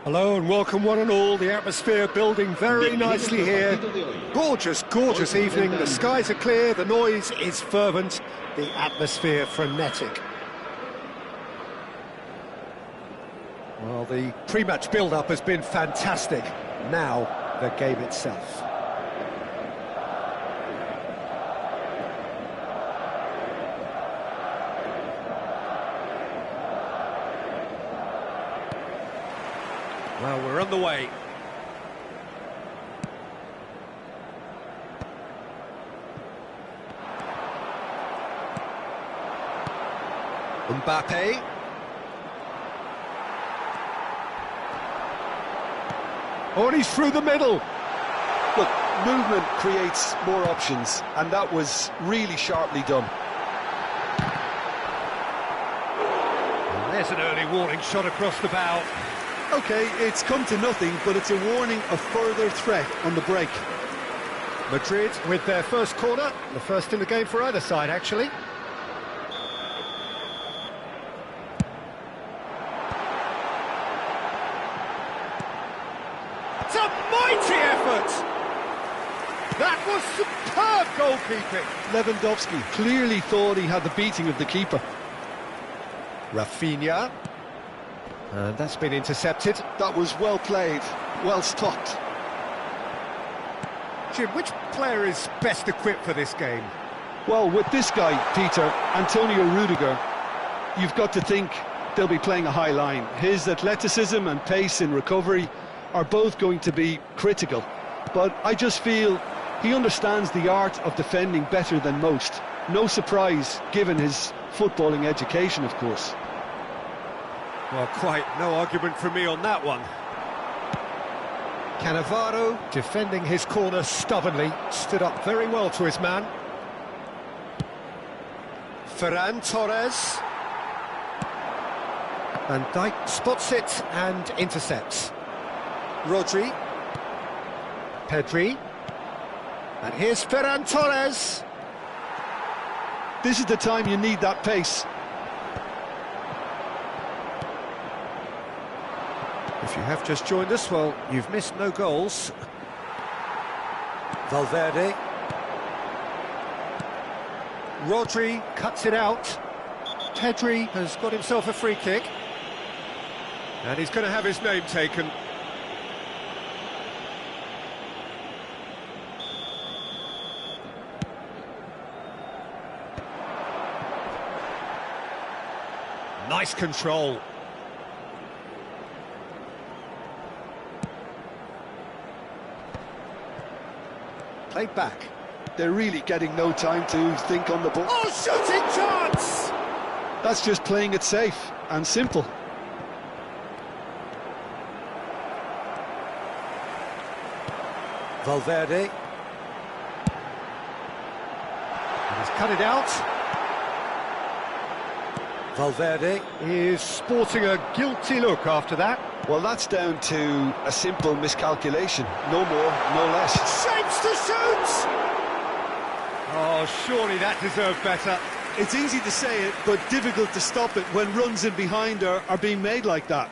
Hello and welcome one and all. The atmosphere building very nicely here. Gorgeous, gorgeous evening. The skies are clear, the noise is fervent, the atmosphere frenetic. Well, the pre-match build-up has been fantastic. Now, the game itself. Well, we're on the way. Mbappe. Oh, and he's through the middle. Look, movement creates more options, and that was really sharply done. And there's an early warning shot across the bow. Okay, it's come to nothing, but it's a warning of further threat on the break. Madrid with their first corner, the first in the game for either side, actually. It's a mighty effort! That was superb goalkeeping! Lewandowski clearly thought he had the beating of the keeper. Rafinha. And that's been intercepted. That was well played, well stopped. Jim, which player is best equipped for this game? Well, with this guy, Peter, Antonio Rudiger, you've got to think they'll be playing a high line. His athleticism and pace in recovery are both going to be critical. But I just feel he understands the art of defending better than most. No surprise, given his footballing education, of course. Well, quite no argument from me on that one. Cannavaro, defending his corner stubbornly, stood up very well to his man. Ferran Torres. Van Dijk spots it and intercepts. Rodri. Pedri. And here's Ferran Torres. This is the time you need that pace. If you have just joined us, well, you've missed no goals. Valverde. Rodri cuts it out. Pedri has got himself a free kick. And he's going to have his name taken. Nice control. Played back. They're really getting no time to think on the ball. Oh, shooting chance! That's just playing it safe and simple. Valverde. And he's cut it out. Valverde is sporting a guilty look after that. Well, that's down to a simple miscalculation. No more, no less. Shapes to shoot! Oh, surely that deserved better. It's easy to say it, but difficult to stop it when runs in behind are being made like that.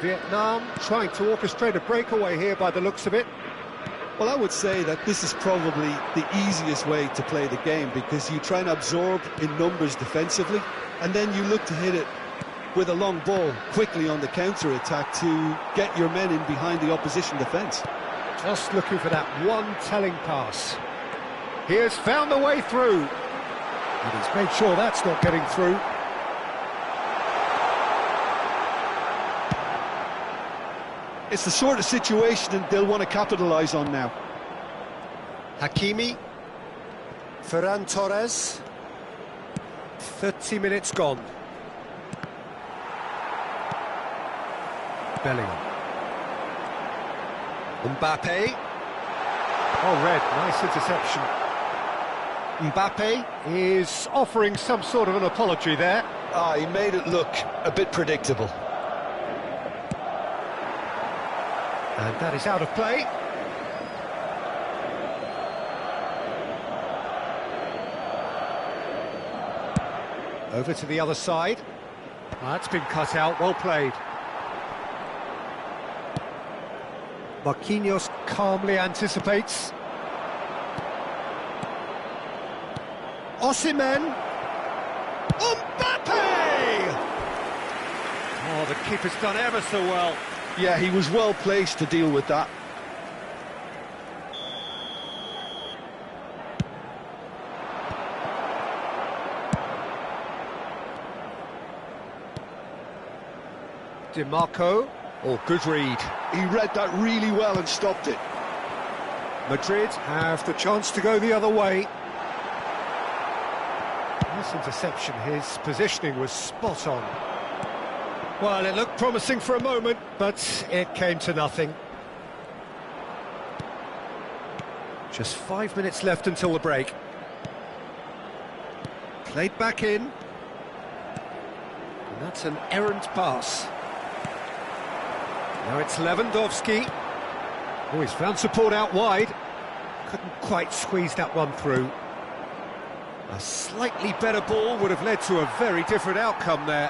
Vietnam trying to orchestrate a breakaway here by the looks of it. Well, I would say that this is probably the easiest way to play the game, because you try and absorb in numbers defensively, and then you look to hit it with a long ball quickly on the counter-attack to get your men in behind the opposition defence. Just looking for that one telling pass. He has found the way through. And he's made sure that's not getting through. It's the sort of situation that they'll want to capitalise on now. Hakimi. Ferran Torres. 30 minutes gone. Bellingham. Mbappe. Oh, red, nice interception. Mbappe is offering some sort of an apology there. He made it look a bit predictable. And that is out of play. Over to the other side. That's been cut out, well played. Marquinhos calmly anticipates. Osimhen. Mbappe! Oh, the keeper's done ever so well. Yeah, he was well placed to deal with that. DiMarco. Oh, good read. He read that really well and stopped it. Madrid have the chance to go the other way. Nice interception. His positioning was spot on. Well, it looked promising for a moment, but it came to nothing. Just 5 minutes left until the break. Played back in. And that's an errant pass. Now it's Lewandowski. Oh, he's found support out wide. Couldn't quite squeeze that one through. A slightly better ball would have led to a very different outcome there.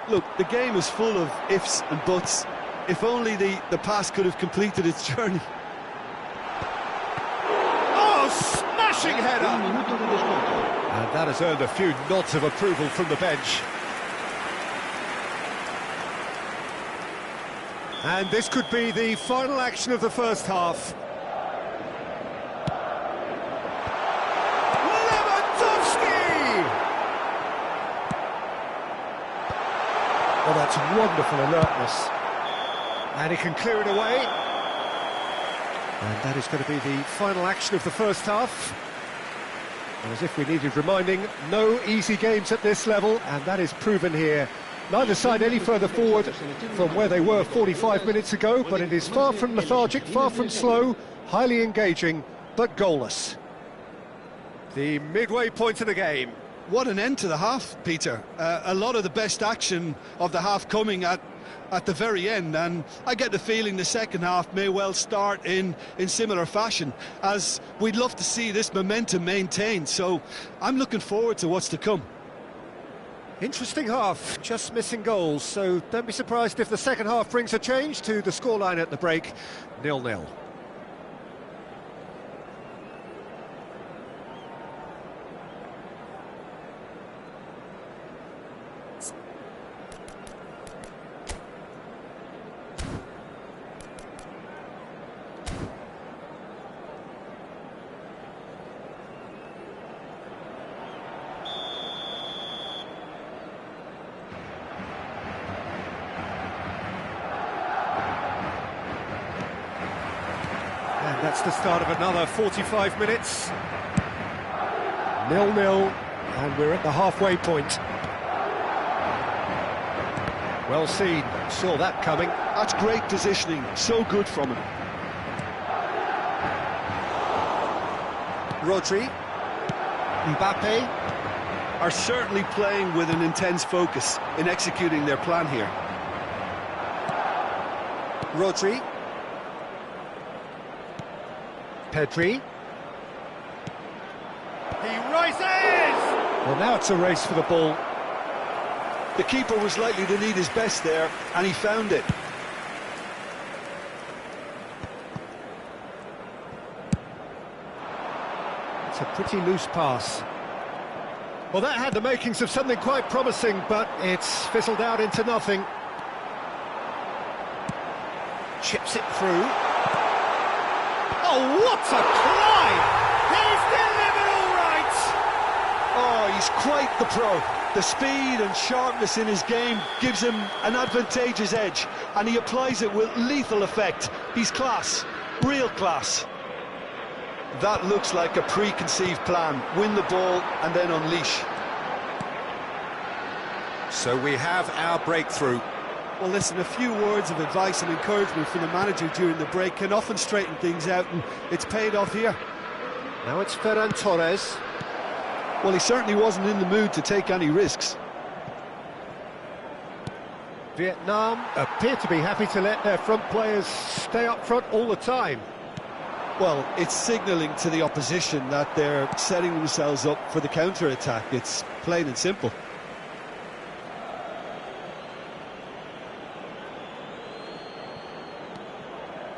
Look, the game is full of ifs and buts. If only the pass could have completed its journey. Oh, smashing header! And that has earned a few nods of approval from the bench. And this could be the final action of the first half. Oh, that's wonderful alertness. And he can clear it away. And that is going to be the final action of the first half. And as if we needed reminding, no easy games at this level, and that is proven here. Neither side any further forward from where they were 45 minutes ago, but it is far from lethargic, far from slow, highly engaging, but goalless. The midway point of the game. What an end to the half, Peter. A lot of the best action of the half coming at the very end, and I get the feeling the second half may well start in similar fashion, as we'd love to see this momentum maintained, so I'm looking forward to what's to come. Interesting half, just missing goals, so don't be surprised if the second half brings a change to the scoreline at the break, 0-0. That's the start of another 45 minutes. 0-0, and we're at the halfway point. Well seen, saw that coming. That's great positioning, so good from him. Rodri, Mbappe, Are certainly playing with an intense focus in executing their plan here. Rodri, Pedri. He rises! Well, now it's a race for the ball. The keeper was likely to need his best there, and he found it. It's a pretty loose pass. Well, that had the makings of something quite promising, but it's fizzled out into nothing. Chips it through. Oh, what a climb! He's delivered all right! Oh, he's quite the pro. The speed and sharpness in his game gives him an advantageous edge, and he applies it with lethal effect. He's class, real class. That looks like a preconceived plan. Win the ball and then unleash. So we have our breakthrough. Well, listen, a few words of advice and encouragement from the manager during the break can often straighten things out, and it's paid off here. Now it's Ferran Torres. Well, he certainly wasn't in the mood to take any risks. Vietnam appear to be happy to let their front players stay up front all the time. Well, it's signalling to the opposition that they're setting themselves up for the counter-attack. It's plain and simple.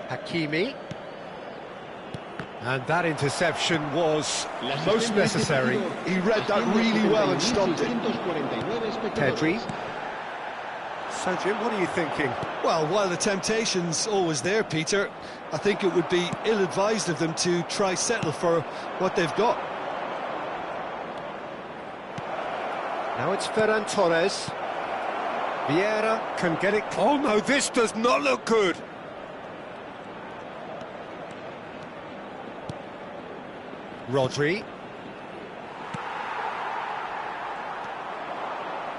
Hakimi. And that interception was most necessary. He read that really well and stopped it. Pedri. So, Jim, what are you thinking? Well, while the temptation's always there, Peter, I think it would be ill-advised of them to try settle for what they've got. Now it's Ferran Torres. Vieira can get it. Oh, no, this does not look good. Rodri.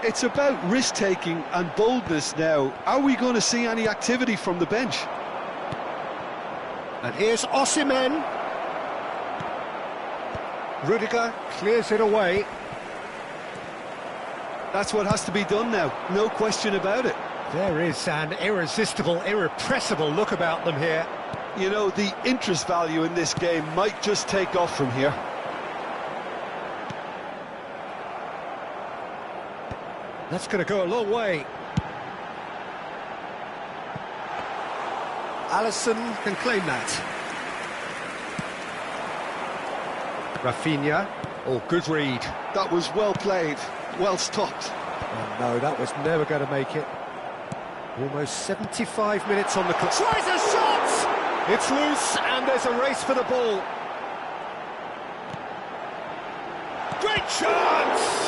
It's about risk-taking and boldness now. Are we going to see any activity from the bench? And here's Osimhen. Rudiger clears it away. That's what has to be done now, no question about it. There is an irresistible, irrepressible look about them here. You know, the interest value in this game might just take off from here. That's going to go a long way. Alisson can claim that. Rafinha. Oh, good read. That was well played, well stopped. Oh, no, that was never going to make it. Almost 75 minutes on the clock. Tries a shot! It's loose, and there's a race for the ball. Great chance!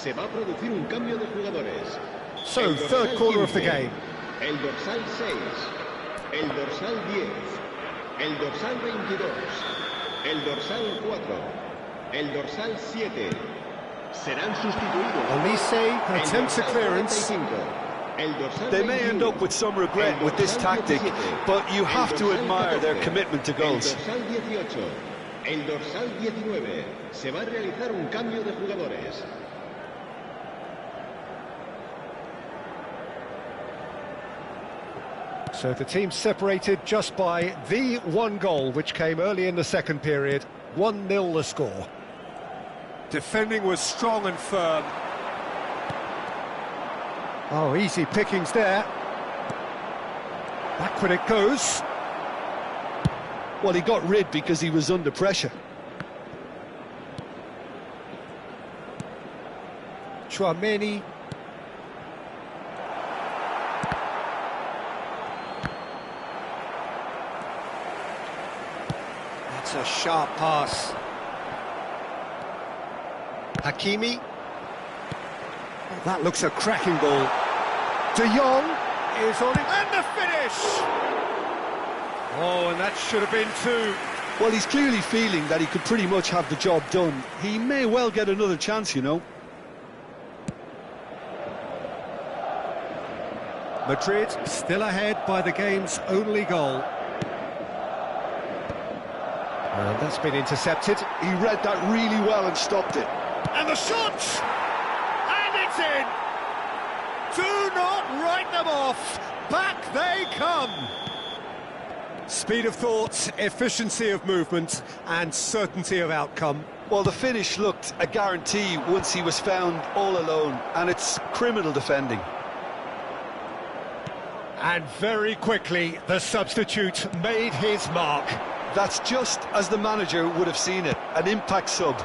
Se va a producir un cambio de jugadores. So, third quarter of the game. El dorsal 6, el dorsal 10, el dorsal 22, el dorsal 4, el dorsal 7. Serán sustituidos. Olise attempts a clearance. They may end up with some regret with this tactic, but you have to admire their commitment to goals. El dorsal 19. Se va a realizar un cambio de jugadores. So the team separated just by the one goal, which came early in the second period. 1-0 the score. Defending was strong and firm. Oh, easy pickings there. Backward it goes. Well, he got rid because he was under pressure. Chouameni. That's a sharp pass. Hakimi. Oh, that looks a cracking ball. De Jong is on it, and the finish! Oh, and that should have been two. Well, he's clearly feeling that he could pretty much have the job done. He may well get another chance, you know. Madrid still ahead by the game's only goal. And that's been intercepted. He read that really well and stopped it. And the shot! And it's in! Do not write them off! Back they come! Speed of thought, efficiency of movement, and certainty of outcome. Well, the finish looked a guarantee once he was found all alone, and it's criminal defending. And very quickly, the substitute made his mark. That's just as the manager would have seen it, an impact sub.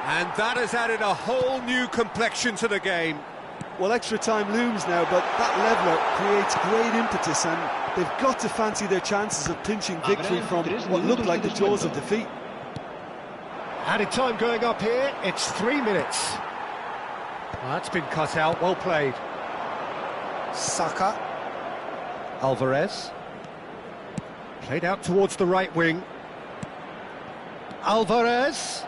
And that has added a whole new complexion to the game. Well, extra time looms now, but that leveller creates great impetus, and they've got to fancy their chances of pinching victory from what looked like the jaws of defeat. Added time going up here, it's 3 minutes. Well, that's been cut out, well played. Saka. Alvarez. Played out towards the right wing. Alvarez.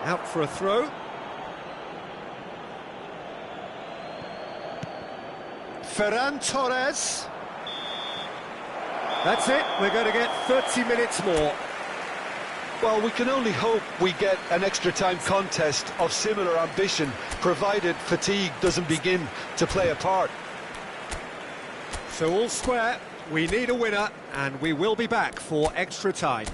Out for a throw. Ferran Torres. That's it, we're going to get 30 minutes more. Well, we can only hope we get an extra time contest of similar ambition, provided fatigue doesn't begin to play a part. So all square, we need a winner, and we will be back for extra time.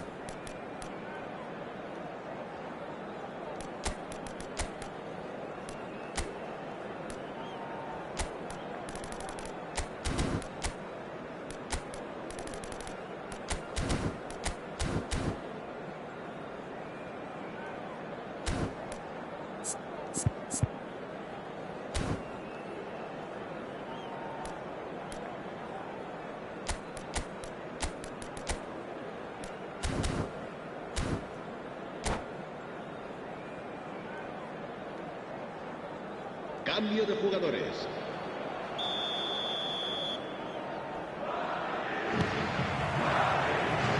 Cambio de jugadores.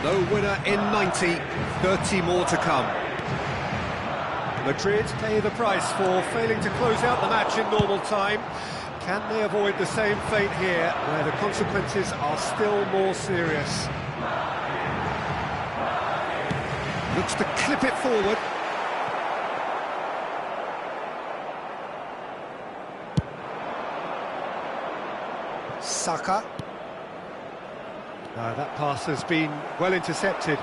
No winner in 90, 30 more to come. Madrid pay the price for failing to close out the match in normal time. Can they avoid the same fate here, where the consequences are still more serious? Looks to clip it forward. Saka. That pass has been well intercepted.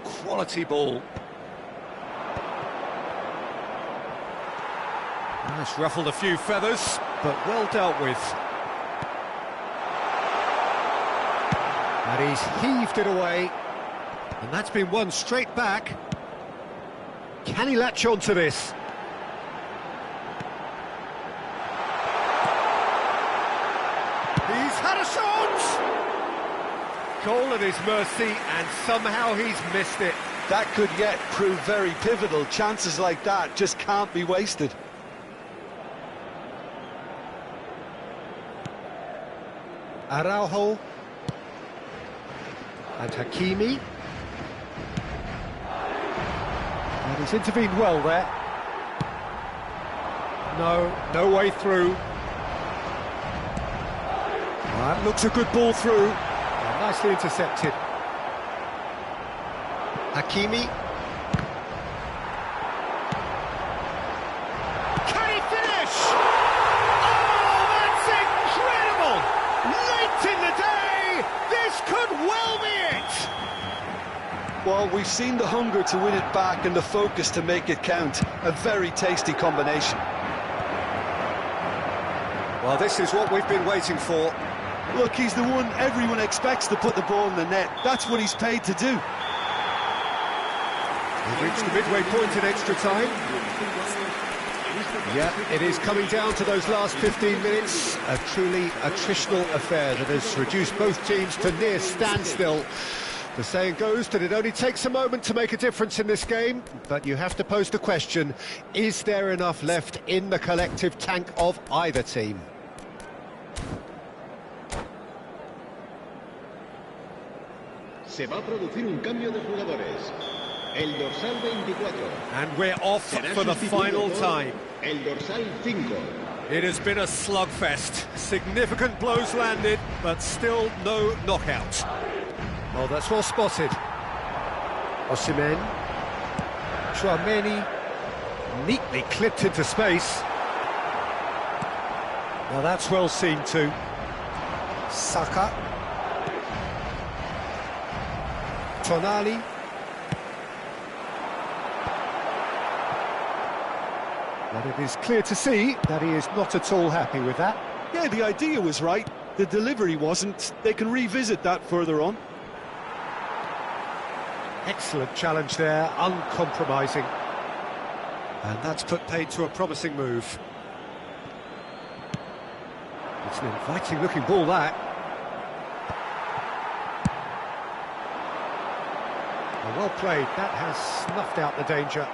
Quality ball. That's ruffled a few feathers, but well dealt with. And he's heaved it away. And that's been won straight back. Can he latch on to this? he's had a shot! Goal at his mercy, and somehow he's missed it. That could yet prove very pivotal. Chances like that just can't be wasted. Araujo. And Hakimi. And he's intervened well there. No way through. That looks a good ball through. And nicely intercepted. Hakimi. Can he finish? Oh, that's incredible! Late in the day, this could well be it! Well, we've seen the hunger to win it back and the focus to make it count. A very tasty combination. Well, this is what we've been waiting for. Look, he's the one everyone expects to put the ball in the net. That's what he's paid to do. We've reached the midway point in extra time. Yeah, it is coming down to those last 15 minutes. A truly attritional affair that has reduced both teams to near standstill. The saying goes that it only takes a moment to make a difference in this game, but you have to pose the question, is there enough left in the collective tank of either team? Se va a producir un cambio de jugadores. El dorsal 24. And we're off for the final time. El dorsal 5. It has been a slugfest. Significant blows landed, but still no knockout. Oh, that's well spotted. Osimhen. Tchouaméni. Neatly clipped into space. Now that's well seen too. Saka. Tonali. But it is clear to see that he is not at all happy with that. Yeah, the idea was right. The delivery wasn't. They can revisit that further on. Excellent challenge there, uncompromising. And that's put paid to a promising move. It's an inviting-looking ball, that. Well played, that has snuffed out the danger.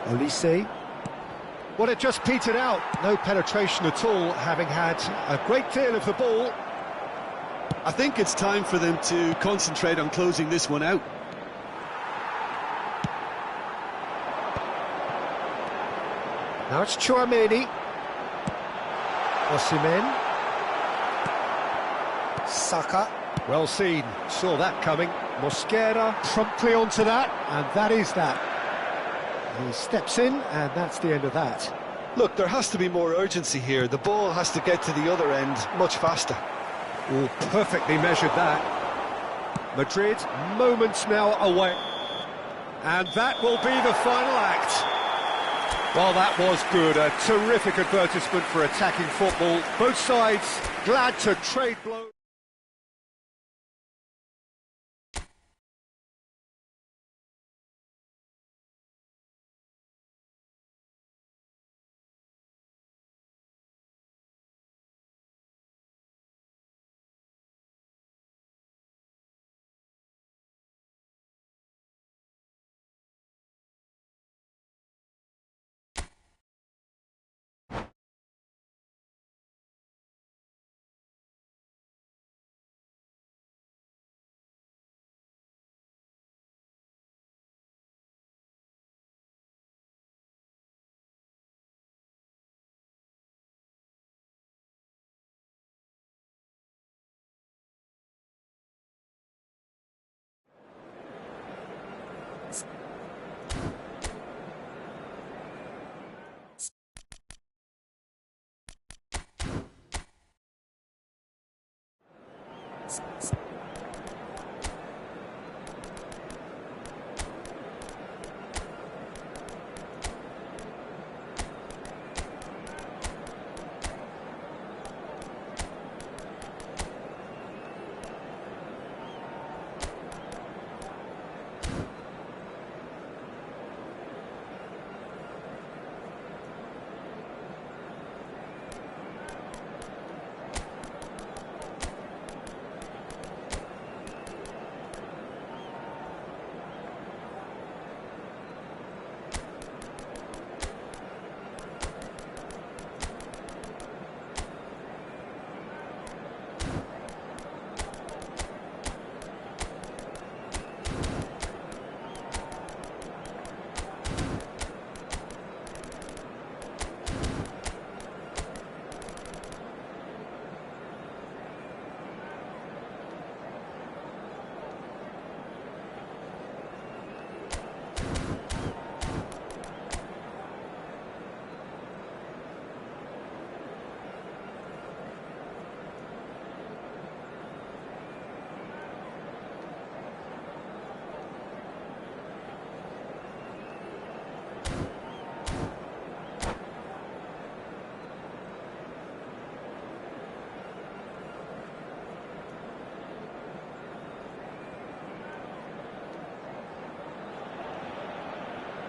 Olise. Well, it just petered out. No penetration at all, having had a great deal of the ball. I think it's time for them to concentrate on closing this one out. Now it's Tchouaméni. Osimhen. Saka. Well seen, saw that coming. Mosquera promptly onto that, and that is that. He steps in, and that's the end of that. Look, there has to be more urgency here. The ball has to get to the other end much faster. Oh, perfectly measured that. Madrid, moments now away. And that will be the final act. Well, that was good. A terrific advertisement for attacking football. Both sides glad to trade blows.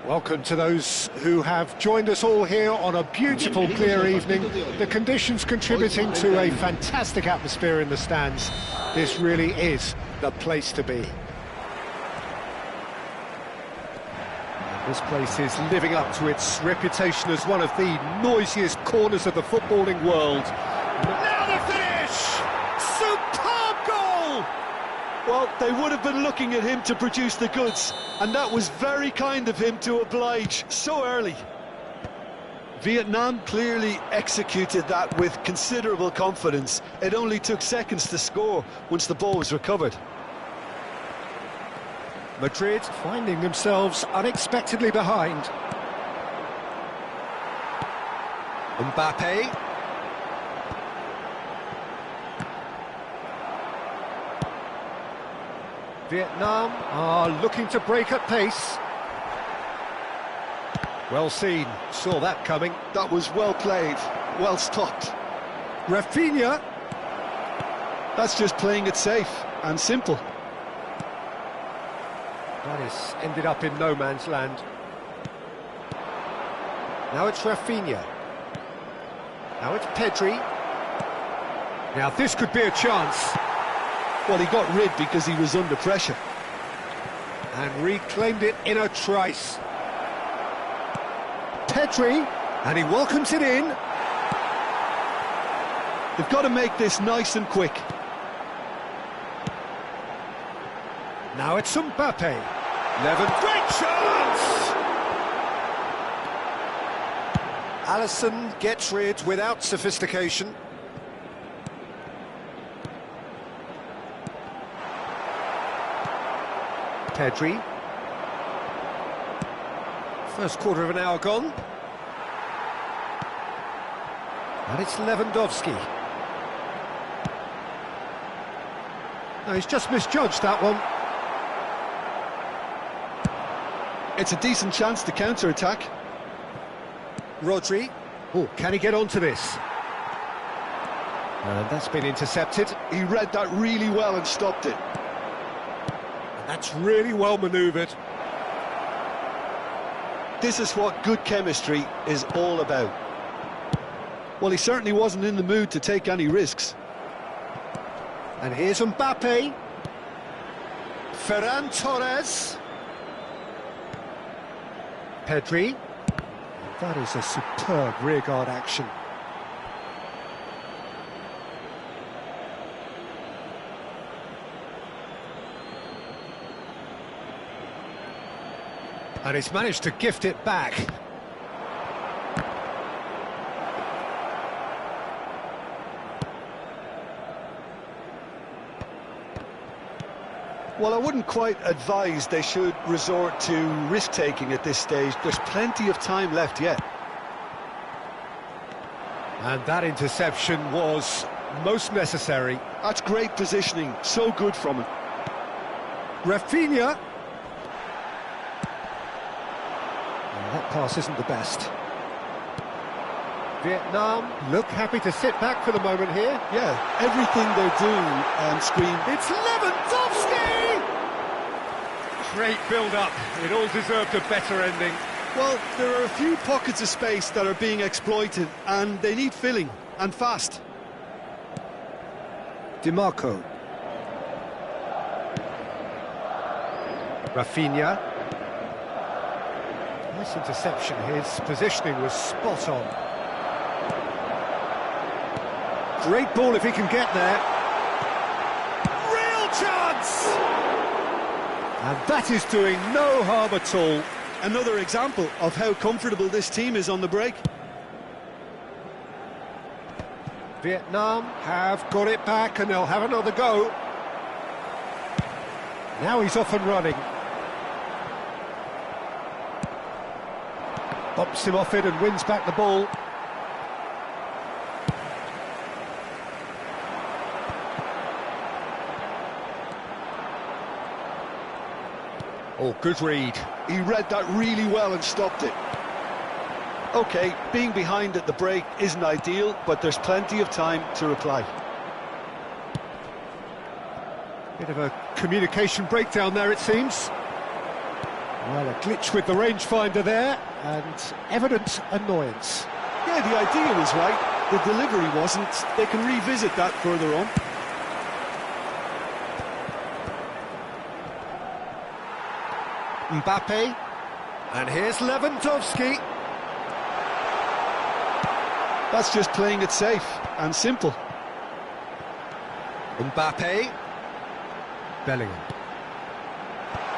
Welcome to those who have joined us all here on a beautiful, clear evening. The conditions contributing to a fantastic atmosphere in the stands. This really is the place to be. And this place is living up to its reputation as one of the noisiest corners of the footballing world. Now the finish! Superb goal! Well, they would have been looking at him to produce the goods, and that was very kind of him to oblige so early. Vietnam clearly executed that with considerable confidence. It only took seconds to score once the ball was recovered. Madrid finding themselves unexpectedly behind. Mbappe. Vietnam are looking to break at pace. Well seen, saw that coming. That was well played, well stopped. Rafinha. That's just playing it safe and simple. That has ended up in no man's land. Now it's Rafinha. Now it's Pedri. Now this could be a chance. Well, he got rid because he was under pressure. And reclaimed it in a trice. Pedri, and he welcomes it in. They've got to make this nice and quick. Now it's Mbappe. Levin, great chance! Alisson gets rid without sophistication. Pedri. First quarter of an hour gone. And it's Lewandowski. No, he's just misjudged that one. It's a decent chance to counter-attack. Rodri. Oh, can he get onto this? And that's been intercepted. He read that really well and stopped it. That's really well manoeuvred. This is what good chemistry is all about. Well, he certainly wasn't in the mood to take any risks. And here's Mbappe. Ferran Torres. Pedri. That is a superb rearguard action. And he's managed to gift it back. Well, I wouldn't quite advise they should resort to risk-taking at this stage. There's plenty of time left yet. And that interception was most necessary. That's great positioning, so good from him. Rafinha. That pass isn't the best. Vietnam look happy to sit back for the moment here. Yeah, everything they're doing scream. It's Lewandowski! Great build-up. It all deserved a better ending. Well, there are a few pockets of space that are being exploited, and they need filling, and fast. DiMarco. Rafinha. Nice interception. His positioning was spot on. Great ball if he can get there. Real chance! And that is doing no harm at all. Another example of how comfortable this team is on the break. Vietnam have got it back and they'll have another go. Now he's off and running. Bumps him off it and wins back the ball. Oh, good read. He read that really well and stopped it. OK, being behind at the break isn't ideal, but there's plenty of time to reply. Bit of a communication breakdown there, it seems. Well, a glitch with the rangefinder there, and evident annoyance. Yeah, the idea was right, the delivery wasn't. They can revisit that further on. Mbappe, and here's Lewandowski. That's just playing it safe and simple. Mbappe, Bellingham.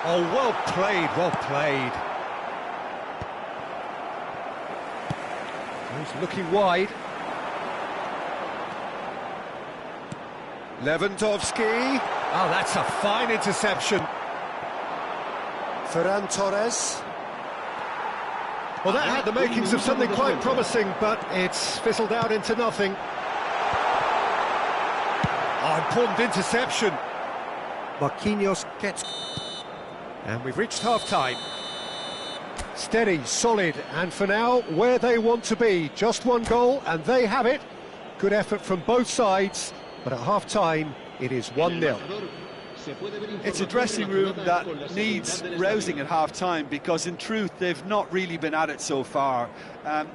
Oh, well played, well played. He's looking wide. Lewandowski. Oh, that's a fine interception. Ferran Torres. Well, that had the makings of something quite promising, but it's fizzled out into nothing. Oh, important interception. Marquinhos gets... And we've reached half-time. Steady, solid, and for now, where they want to be. Just one goal, and they have it. Good effort from both sides, but at half-time, it is 1-0. It's a dressing room that needs rousing at half-time because, in truth, they've not really been at it so far.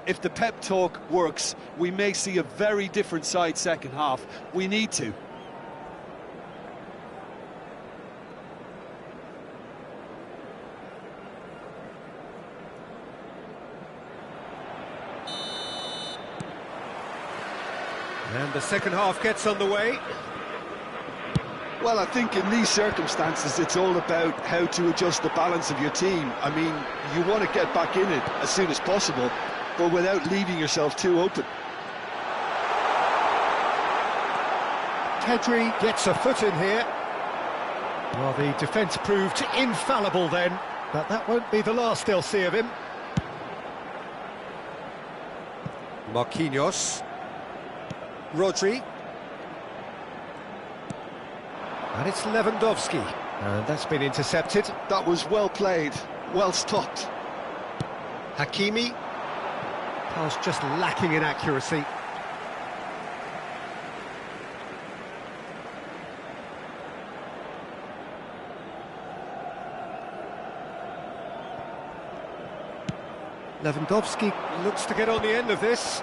If the pep talk works, we may see a very different side second half. We need to. And the second half gets underway. Well, I think in these circumstances, it's all about how to adjust the balance of your team. I mean, you want to get back in it as soon as possible, but without leaving yourself too open. Pedri gets a foot in here. Well, the defence proved infallible then, but that won't be the last they'll see of him. Marquinhos. Rodri. And it's Lewandowski. And that's been intercepted. That was well played, well stopped. Hakimi. Pass just lacking in accuracy. Lewandowski looks to get on the end of this.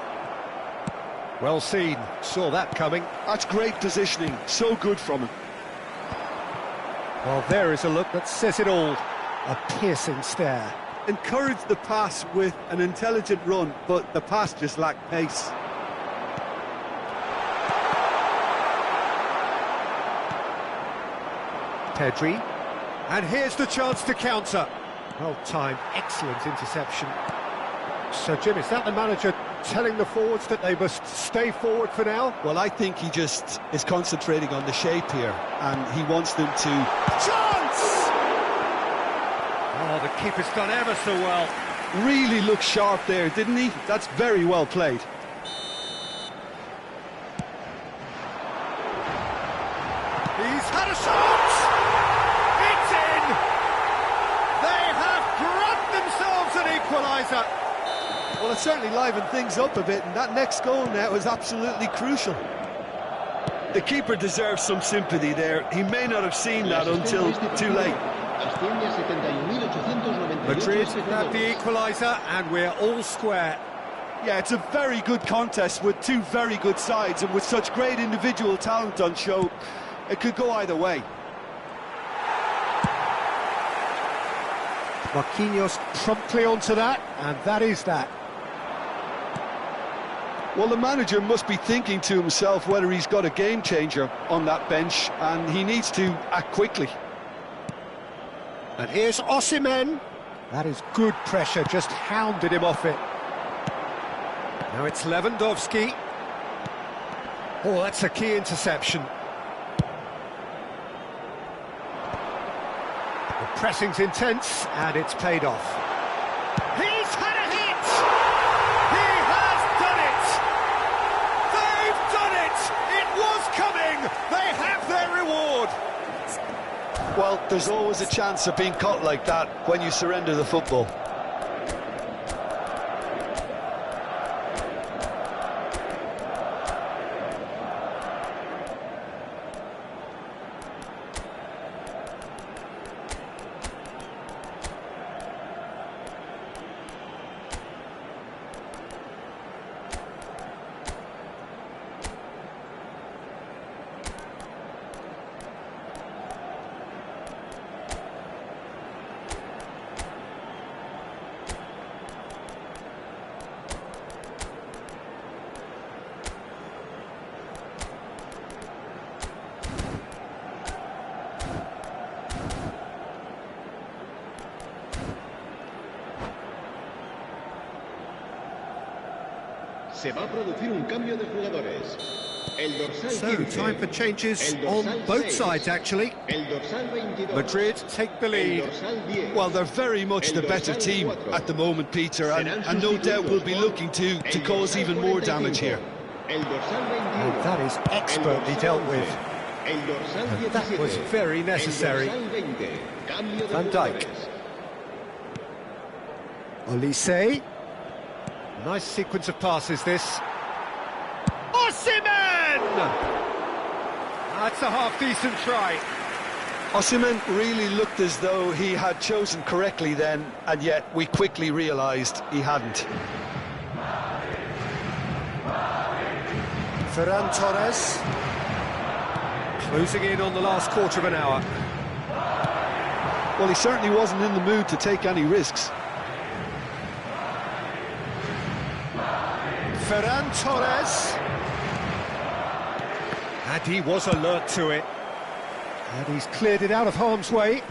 Well seen, saw that coming. That's great positioning, so good from him. Well, there is a look that says it all. A piercing stare. Encouraged the pass with an intelligent run, but the pass just lacked pace. Pedri. And here's the chance to counter. Well timed, excellent interception. So, Jim, is that the manager telling the forwards that they must stay forward for now? Well, I think he just is concentrating on the shape here, and he wants them to... Chance! Oh, the keeper's done ever so well. Really looked sharp there, didn't he? That's very well played. He's had a shot! It's in! They have grabbed themselves an equaliser. Well, it certainly livened things up a bit, and that next goal now is absolutely crucial. The keeper deserves some sympathy there. He may not have seen that until too late. Madrid have the equaliser, and we're all square. Yeah, it's a very good contest with two very good sides, and with such great individual talent on show, it could go either way. Marquinhos promptly onto that, and that is that. Well, the manager must be thinking to himself whether he's got a game changer on that bench, and he needs to act quickly. And here's Osimhen. That is good pressure, just hounded him off it. Now it's Lewandowski. Oh, that's a key interception. The pressing's intense, and it's paid off. He's had a hit! He has done it! They've done it! It was coming! They have their reward! Well, there's always a chance of being caught like that when you surrender the football. Se va a producir un cambio de jugadores. El dorsal So, 15. time for changes El on dorsal both 6. sides, actually. El dorsal 22. Madrid take the El lead. dorsal 10. Well, they're very much the better team at the moment, Peter, and no doubt will be looking to cause even more damage here. El dorsal 21. And that is expertly dealt with. El dorsal 17. That was very necessary. El dorsal 20. Cambio de Van Dijk. jugadores. Olise. Nice sequence of passes, this. Osimhen! That's a half-decent try. Osimhen really looked as though he had chosen correctly then, and yet we quickly realised he hadn't. Ferran Torres. Closing in on the last quarter of an hour. Well, he certainly wasn't in the mood to take any risks. Ferran Torres. And he was alert to it. And he's cleared it out of harm's way.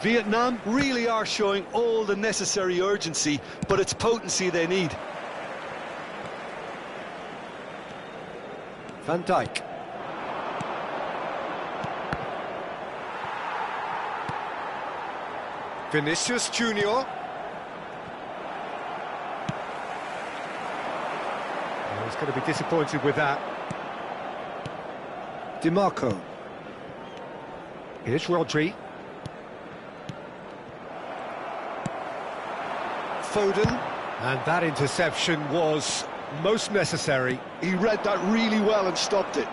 Vietnam really are showing all the necessary urgency, but it's potency they need. Van Dijk. Vinicius Junior. He's going to be disappointed with that. DiMarco. Here's Rodri. Foden. And that interception was most necessary. He read that really well and stopped it.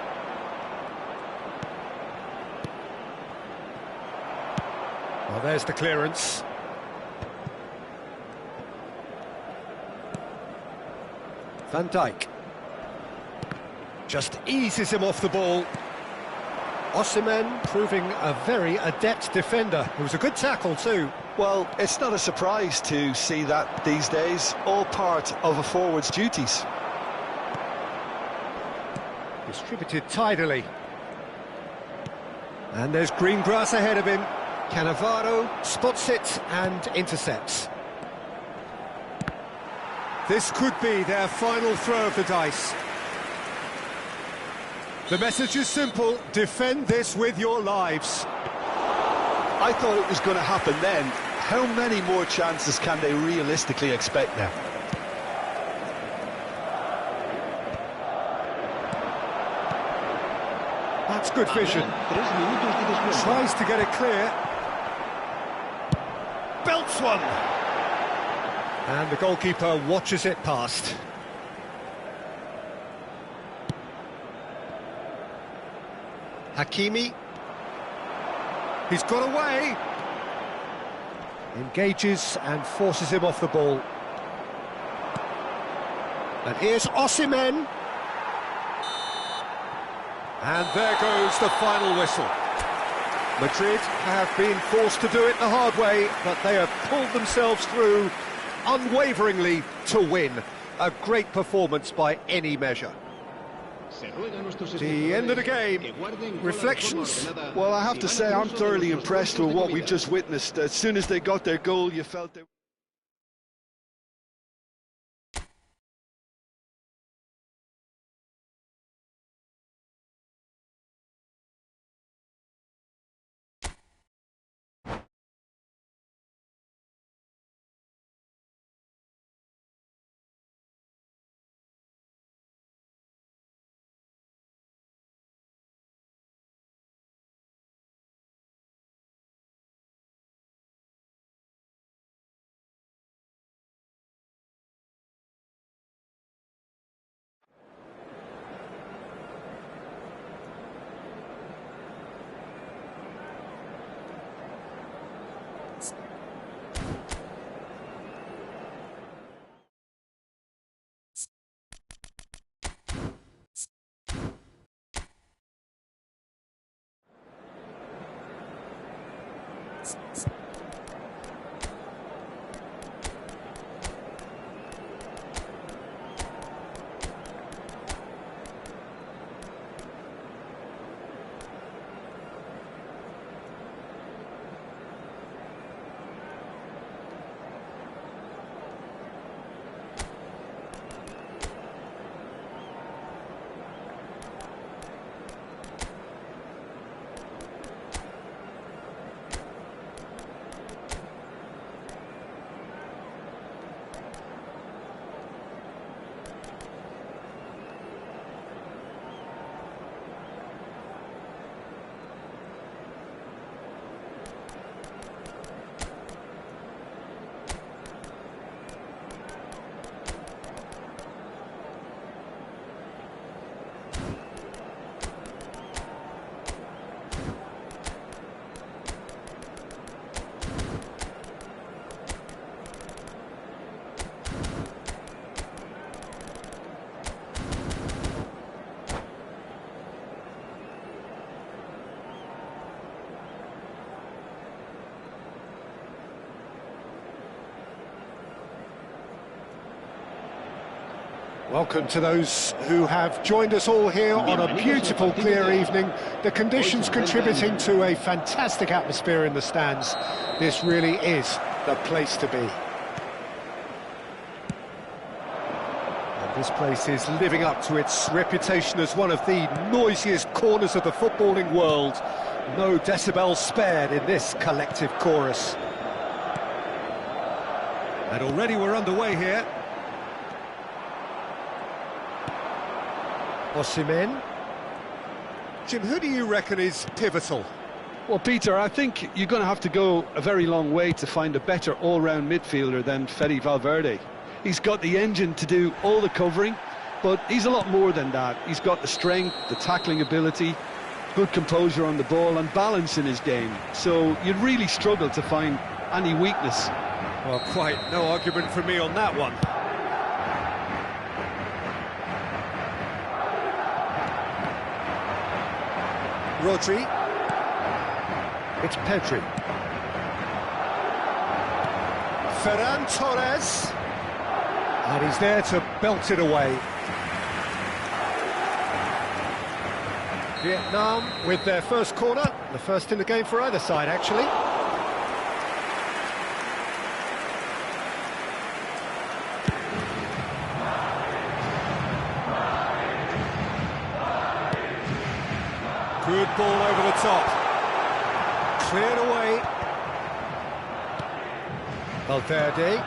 Well, there's the clearance. Van Dijk. Just eases him off the ball. Osimhen proving a very adept defender. It was a good tackle too. Well, it's not a surprise to see that these days, all part of a forward's duties. Distributed tidily. And there's green grass ahead of him. Cannavaro spots it and intercepts. This could be their final throw of the dice. The message is simple: defend this with your lives. I thought it was going to happen then. How many more chances can they realistically expect now? That's good vision. Tries to get it clear. Belts one. And the goalkeeper watches it past. Hakimi. He's got away. Engages and forces him off the ball. And here's Osimhen. And there goes the final whistle. Madrid have been forced to do it the hard way, but they have pulled themselves through unwaveringly to win. A great performance by any measure. The end of the game. Reflections? Well, I have to say I'm thoroughly impressed with what we've just witnessed. As soon as they got their goal, you felt they... Welcome to those who have joined us all here on a beautiful, clear evening. The conditions contributing to a fantastic atmosphere in the stands. This really is the place to be. And this place is living up to its reputation as one of the noisiest corners of the footballing world. No decibels spared in this collective chorus. And already we're underway here. Osimhen. Jim, who do you reckon is pivotal? Well, Peter, I think you're going to have to go a very long way to find a better all-round midfielder than Fede Valverde. He's got the engine to do all the covering, but he's a lot more than that. He's got the strength, the tackling ability, good composure on the ball and balance in his game. So you'd really struggle to find any weakness. Well, quite no argument from me on that one. Rodri. It's Pedri. Ferran Torres. And he's there to belt it away. Vietnam with their first corner. The first in the game for either side, actually. Good ball over the top. Cleared away. Valverde.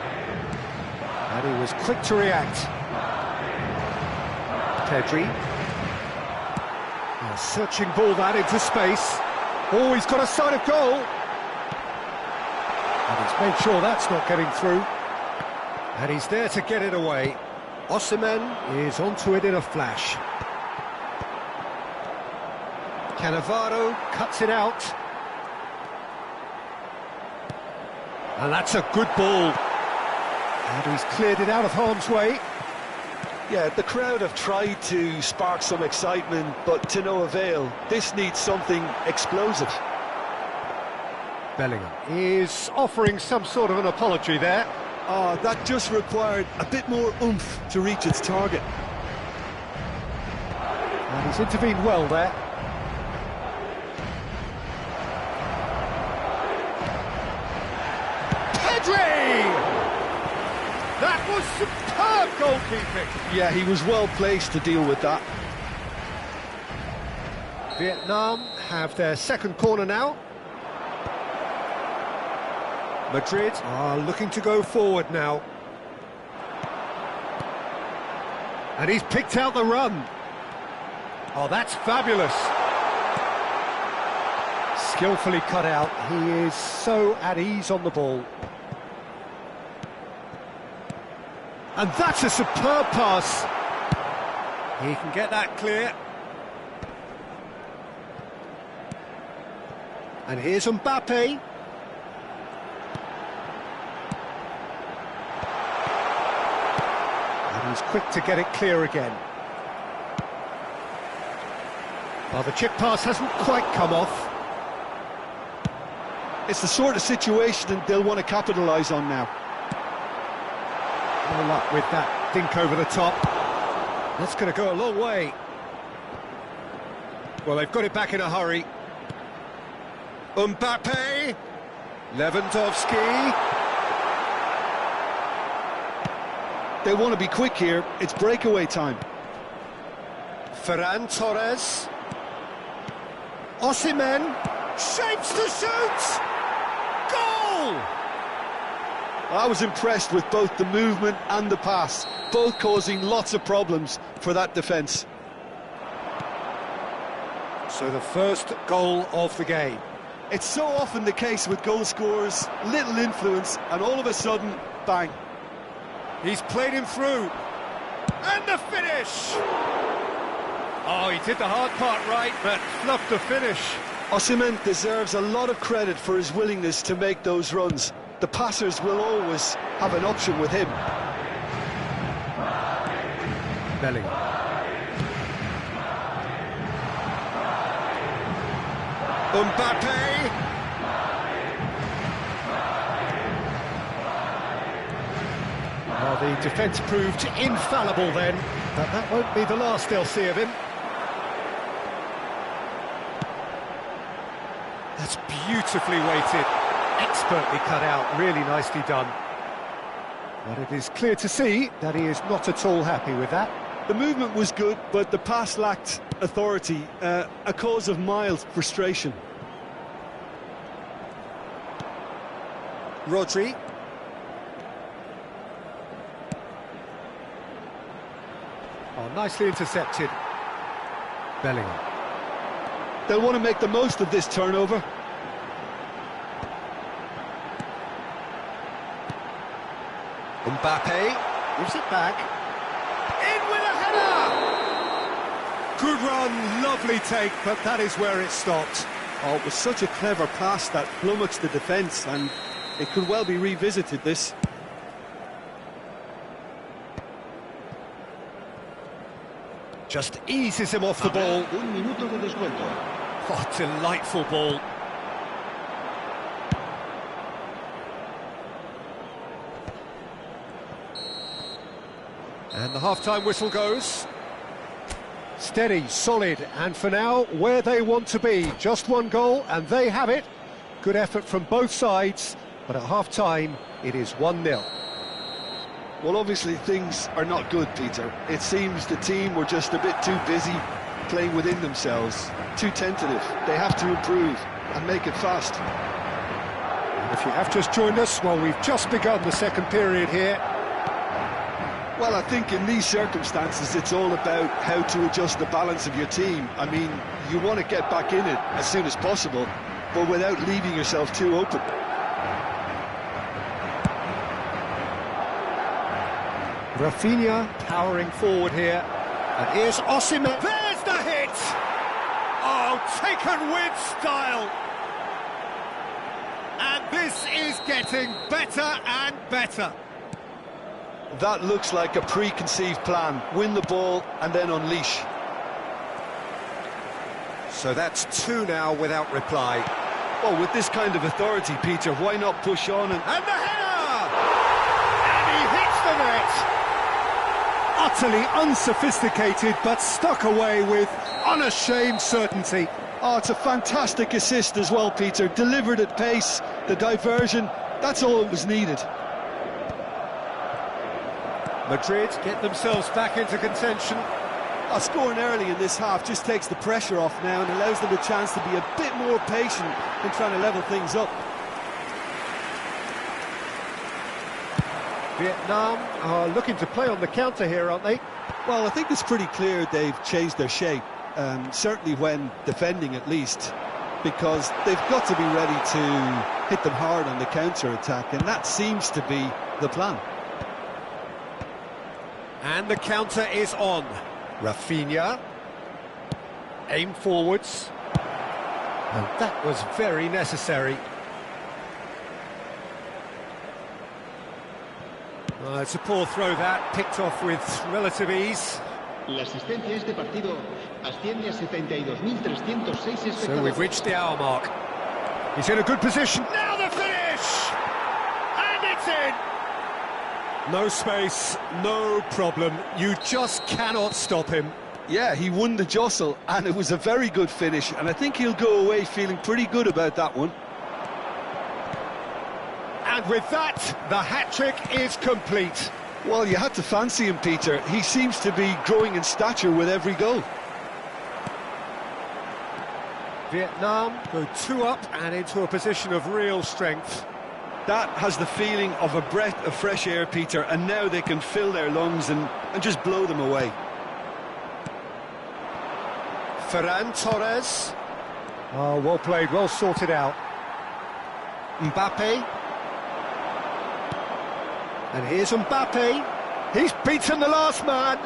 And he was quick to react. Pedri. A searching ball that into space. Oh, he's got a sight of goal. And he's made sure that's not getting through. And he's there to get it away. Osimhen is onto it in a flash. Cannavaro cuts it out. And that's a good ball. And he's cleared it out of harm's way. Yeah, the crowd have tried to spark some excitement, but to no avail. This needs something explosive. Bellingham is offering some sort of an apology there. That just required a bit more oomph to reach its target. And he's intervened well there. That was superb goalkeeping. Yeah, he was well placed to deal with that. Vietnam have their second corner now. Madrid are looking to go forward now. And he's picked out the run. Oh, that's fabulous. Skillfully cut out. He is so at ease on the ball. And that's a superb pass. He can get that clear. And here's Mbappe. And he's quick to get it clear again. Well, the chip pass hasn't quite come off. It's the sort of situation they'll want to capitalise on now. No luck with that dink over the top. That's going to go a long way. Well, they've got it back in a hurry. Mbappe. Lewandowski. They want to be quick here. It's breakaway time. Ferran Torres. Osimhen. Shapes to shoot. Goal! I was impressed with both the movement and the pass, both causing lots of problems for that defence. So the first goal of the game. It's so often the case with goal scorers, little influence, and all of a sudden, bang. He's played him through. And the finish! Oh, he did the hard part right, but fluffed the finish. Osimhen deserves a lot of credit for his willingness to make those runs. The passers will always have an option with him. Bellingham. Mbappe. Oh, The defence proved infallible then, but that won't be the last they'll see of him. That's beautifully weighted, expertly cut out, really nicely done. But it is clear to see that he is not at all happy with that. The movement was good, but the pass lacked authority, a cause of mild frustration. Rodri. Oh, nicely intercepted. Bellingham. They'll want to make the most of this turnover. Mbappe gives it back. In with a header! Good run, lovely take, but that is where it stopped. Oh, it was such a clever pass that flummoxed the defence, and it could well be revisited, this. Just eases him off the ball. Un minuto de descuento. Oh, delightful ball. And the half-time whistle goes. Steady, solid, and for now, where they want to be. Just one goal, and they have it. Good effort from both sides, but at half-time, it is 1-0. Well, obviously things are not good, Peter. It seems the team were just a bit too busy playing within themselves, too tentative. They have to improve and make it fast. And if you have just joined us, well, we've just begun the second period here. Well, I think in these circumstances it's all about how to adjust the balance of your team. I mean, you want to get back in it as soon as possible, but without leaving yourself too open. Rafinha powering forward here, and here's Osimhen. There's the hit! Oh, taken with style! And this is getting better and better. That looks like a preconceived plan. Win the ball and then unleash. So that's two now without reply. Well, with this kind of authority, Peter, why not push on and... And the header! And he hits the net! Utterly unsophisticated, but stuck away with unashamed certainty. Oh, it's a fantastic assist as well, Peter. Delivered at pace, the diversion, that's all that was needed. Madrid get themselves back into contention. Scoring early in this half just takes the pressure off now and allows them a chance to be a bit more patient in trying to level things up. Vietnam are looking to play on the counter here, aren't they? Well, I think it's pretty clear they've changed their shape, certainly when defending at least, because they've got to be ready to hit them hard on the counter-attack, and that seems to be the plan. And the counter is on. Rafinha. Aim forwards. And that was very necessary. It's a poor throw that, picked off with relative ease. La asistencia a este partido asciende a 72.306 espectadores. So we've reached the hour mark. He's in a good position. Now the finish! And it's in! No space, no problem. You just cannot stop him. Yeah, he won the jostle, and it was a very good finish, and I think he'll go away feeling pretty good about that one. And with that, the hat-trick is complete. Well, you had to fancy him, Peter. He seems to be growing in stature with every goal. Vietnam go two up and into a position of real strength. That has the feeling of a breath of fresh air, Peter, and now they can fill their lungs and just blow them away. Ferran Torres. Oh, well played, well sorted out. Mbappe. And here's Mbappe. He's beaten the last man.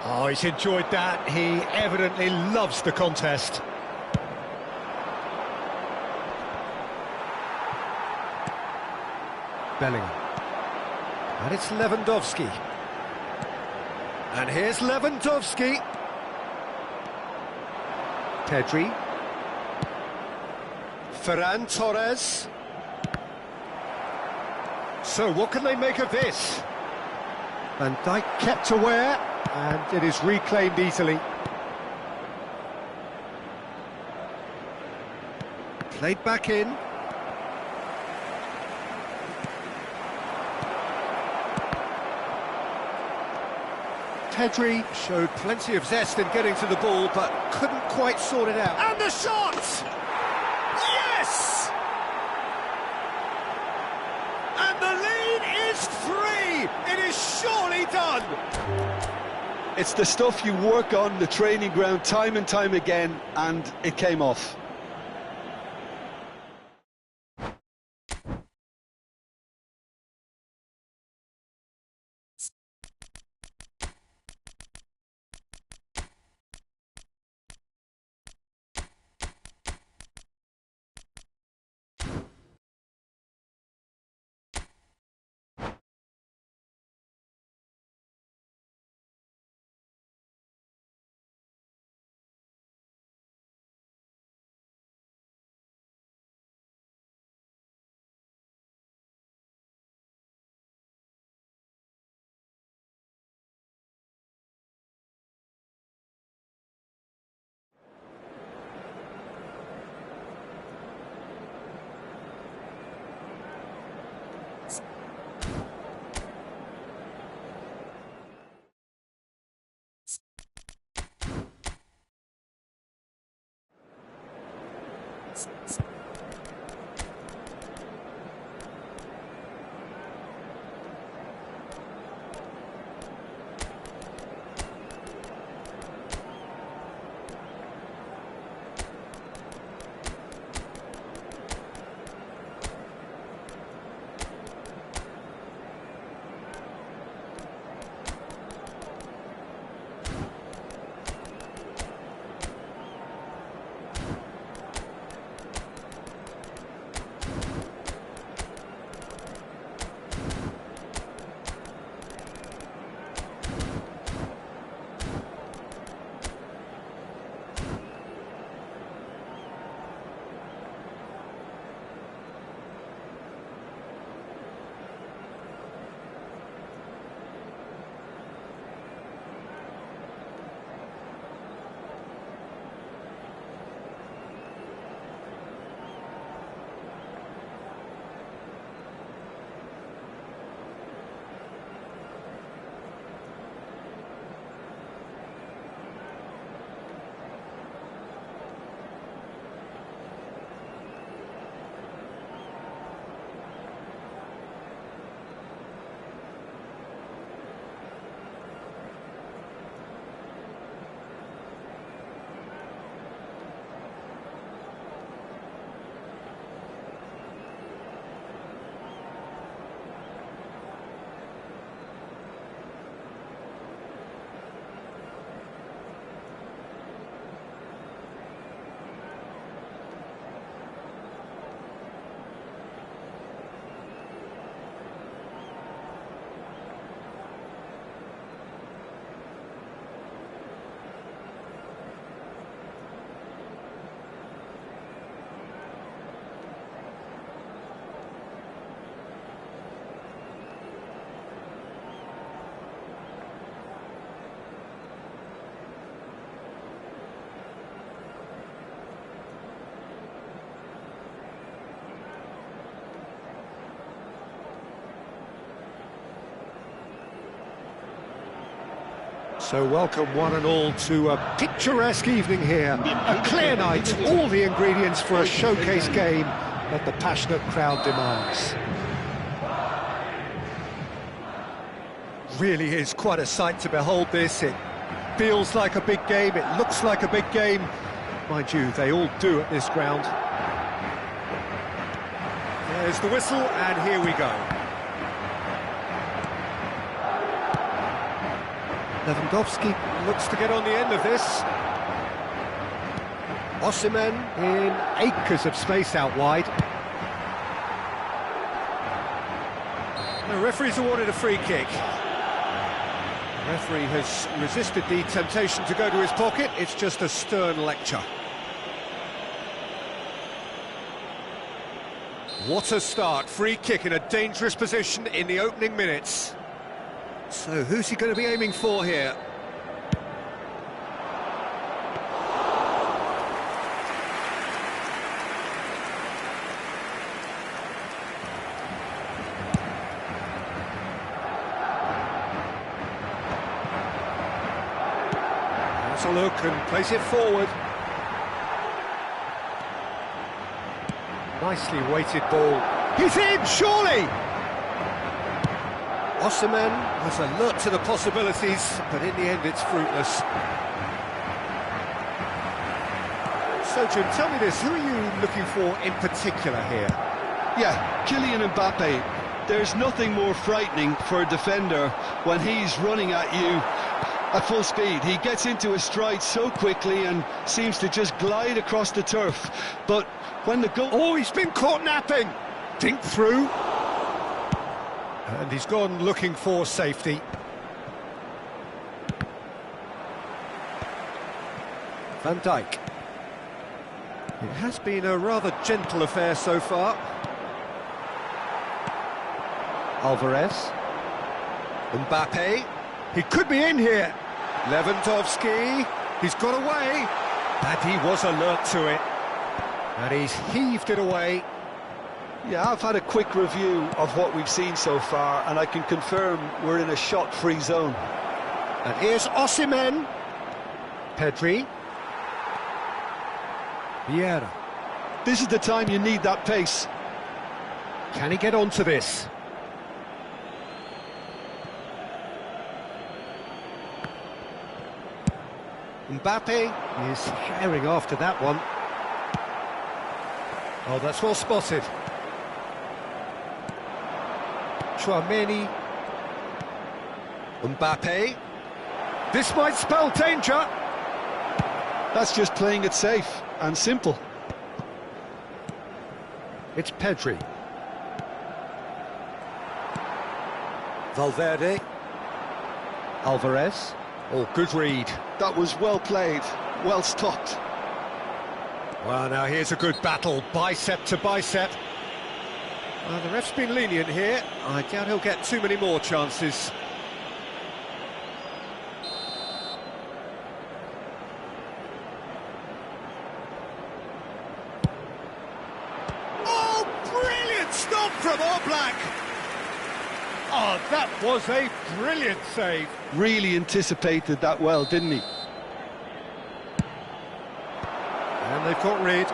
Oh, he's enjoyed that. He evidently loves the contest. Bellingham. And it's Lewandowski. And here's Lewandowski. Pedri. Ferran Torres. So what can they make of this? Van Dijk kept aware, and it is reclaimed easily. Played back in. Pedri showed plenty of zest in getting to the ball, but couldn't quite sort it out. And the shot! Yes! And the lead is 3! It is surely done! It's the stuff you work on the training ground time and time again, and it came off. So welcome one and all to a picturesque evening here, a clear night, all the ingredients for a showcase game that the passionate crowd demands. Really is quite a sight to behold this. It feels like a big game, it looks like a big game. Mind you, they all do at this ground. There's the whistle, and here we go. Lewandowski looks to get on the end of this. Osimhen in acres of space out wide. The referee's awarded a free kick. The referee has resisted the temptation to go to his pocket. It's just a stern lecture. What a start. Free kick in a dangerous position in the opening minutes. So who's he going to be aiming for here? Has a look and plays it forward. Nicely weighted ball. He's in, surely! Osimhen was alert to the possibilities, but in the end it's fruitless. So Jim, tell me this, who are you looking for in particular here? Yeah, Kylian Mbappe. There's nothing more frightening for a defender when he's running at you at full speed. He gets into his stride so quickly and seems to just glide across the turf. But when the goal... Oh, he's been caught napping! Dink through. And he's gone looking for safety. Van Dijk. It has been a rather gentle affair so far. Alvarez. Mbappe. He could be in here. Lewandowski. He's got away. And he was alert to it. And he's heaved it away. Yeah, I've had a quick review of what we've seen so far, and I can confirm we're in a shot-free zone. And here's Osimhen. Pedri. Vieira. This is the time you need that pace. Can he get onto this? Mbappe is herring after that one. Oh, that's well spotted. Tchouaméni. Mbappe. This might spell danger. That's just playing it safe and simple. It's Pedri. Valverde. Alvarez. Oh, good read. That was well played, well stopped. Well, now here's a good battle, bicep to bicep. The ref's been lenient here. I doubt he'll get too many more chances. Oh, brilliant stop from Oblak! Oh, that was a brilliant save. Really anticipated that well, didn't he? And they've got rid.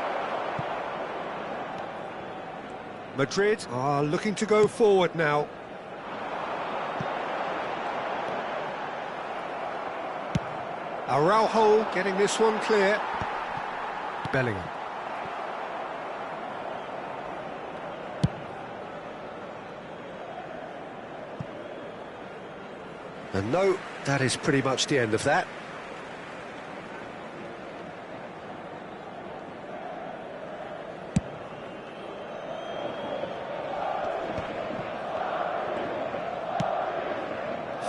Madrid are looking to go forward now. Araujo getting this one clear. Bellingham. And no, that is pretty much the end of that.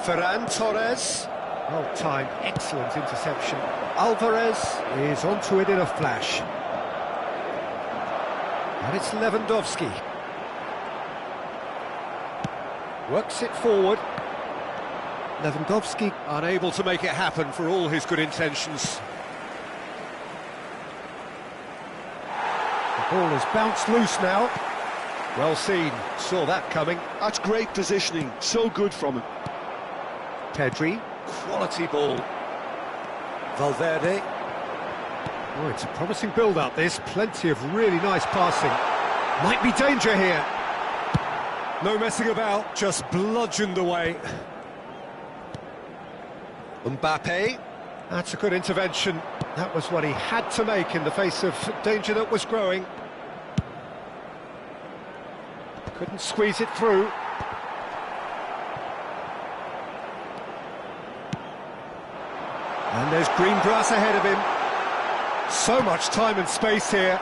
Ferran Torres. Well timed, excellent interception. Alvarez is onto it in a flash. And it's Lewandowski. Works it forward. Lewandowski unable to make it happen for all his good intentions. The ball has bounced loose now. Well seen, saw that coming. That's great positioning, so good from him. Pedri, quality ball. Valverde. Oh, it's a promising build-up, this. Plenty of really nice passing. Might be danger here. No messing about, just bludgeoned away. Mbappe. That's a good intervention. That was what he had to make in the face of danger that was growing. Couldn't squeeze it through. And there's green grass ahead of him. So much time and space here.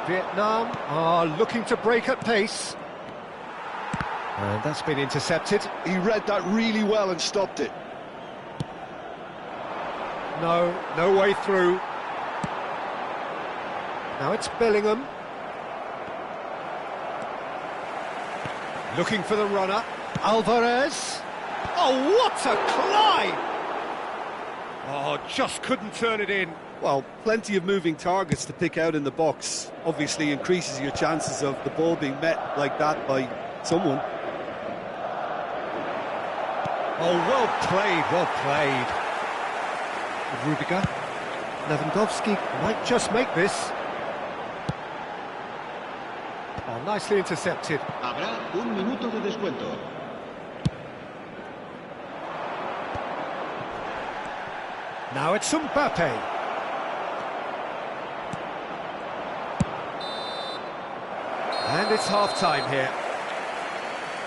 Vietnam are looking to break at pace. And that's been intercepted. He read that really well and stopped it. No way through. Now it's Bellingham. Looking for the runner. Alvarez. Oh, what a climb! Oh, just couldn't turn it in. Well, plenty of moving targets to pick out in the box. Obviously increases your chances of the ball being met like that by someone. Oh, well played, well played. Rudiger. Lewandowski might just make this. Oh, nicely intercepted. Habrá un minuto de descuento. Now it's Mbappe. And it's half-time here.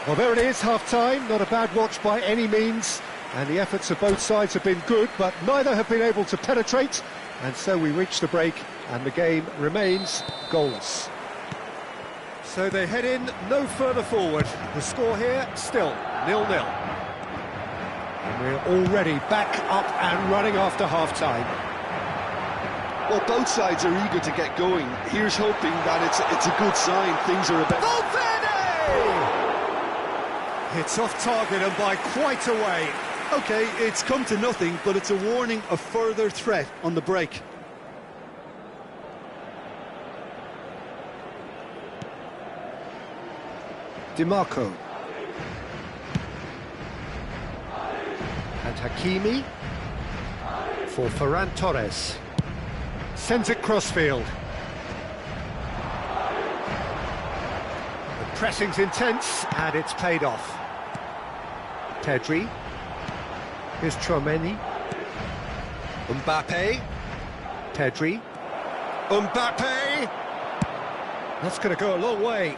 Well, there it is, half-time. Not a bad watch by any means. And the efforts of both sides have been good, but neither have been able to penetrate. And so we reach the break, and the game remains goalless. So they head in no further forward. The score here, still 0-0. And we're already back up and running after half-time. Well, both sides are eager to get going. Here's hoping that it's a good sign. Things are a bit... Valverde! It's off target and by quite a way. OK, it's come to nothing, but it's a warning of further threat on the break. DiMarco. And Hakimi for Ferran Torres. Sends it crossfield. The pressing's intense and it's paid off. Pedri. Here's Tchouaméni. Mbappe. Pedri. Mbappe! That's going to go a long way.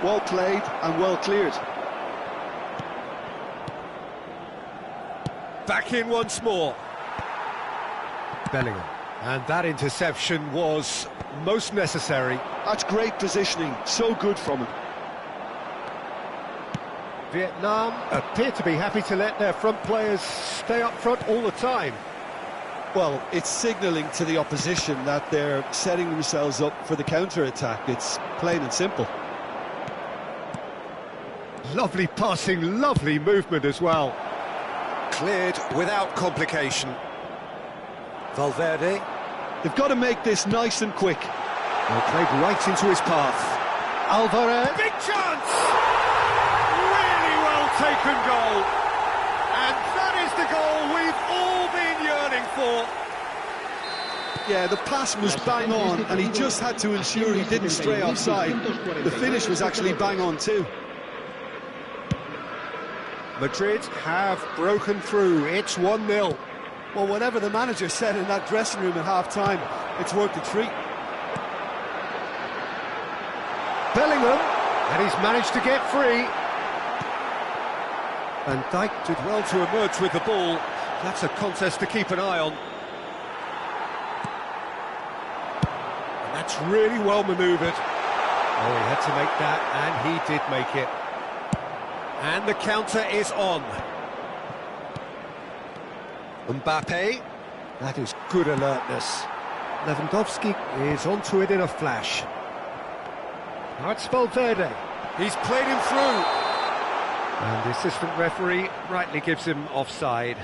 Well played and well cleared. Back in once more. Bellingham. And that interception was most necessary. That's great positioning, so good from him. Vietnam appear to be happy to let their front players stay up front all the time. Well, it's signalling to the opposition that they're setting themselves up for the counter-attack. It's plain and simple. Lovely passing, lovely movement as well. Cleared without complication. Valverde. They've got to make this nice and quick. Well, played right into his path. Alvarez. Big chance! Really well taken goal. And that is the goal we've all been yearning for. Yeah, the pass was bang on, and he just had to ensure he didn't stray offside. The finish was actually bang on too. Madrid have broken through. It's 1-0. Well, whatever the manager said in that dressing room at half-time, it's worth the treat. Bellingham, and he's managed to get free. Van Dijk did well to emerge with the ball. That's a contest to keep an eye on. And that's really well manoeuvred. Oh, he had to make that, and he did make it. And the counter is on. Mbappe. That is good alertness. Lewandowski is onto it in a flash. Now it's Valverde. He's played him through. And the assistant referee rightly gives him offside.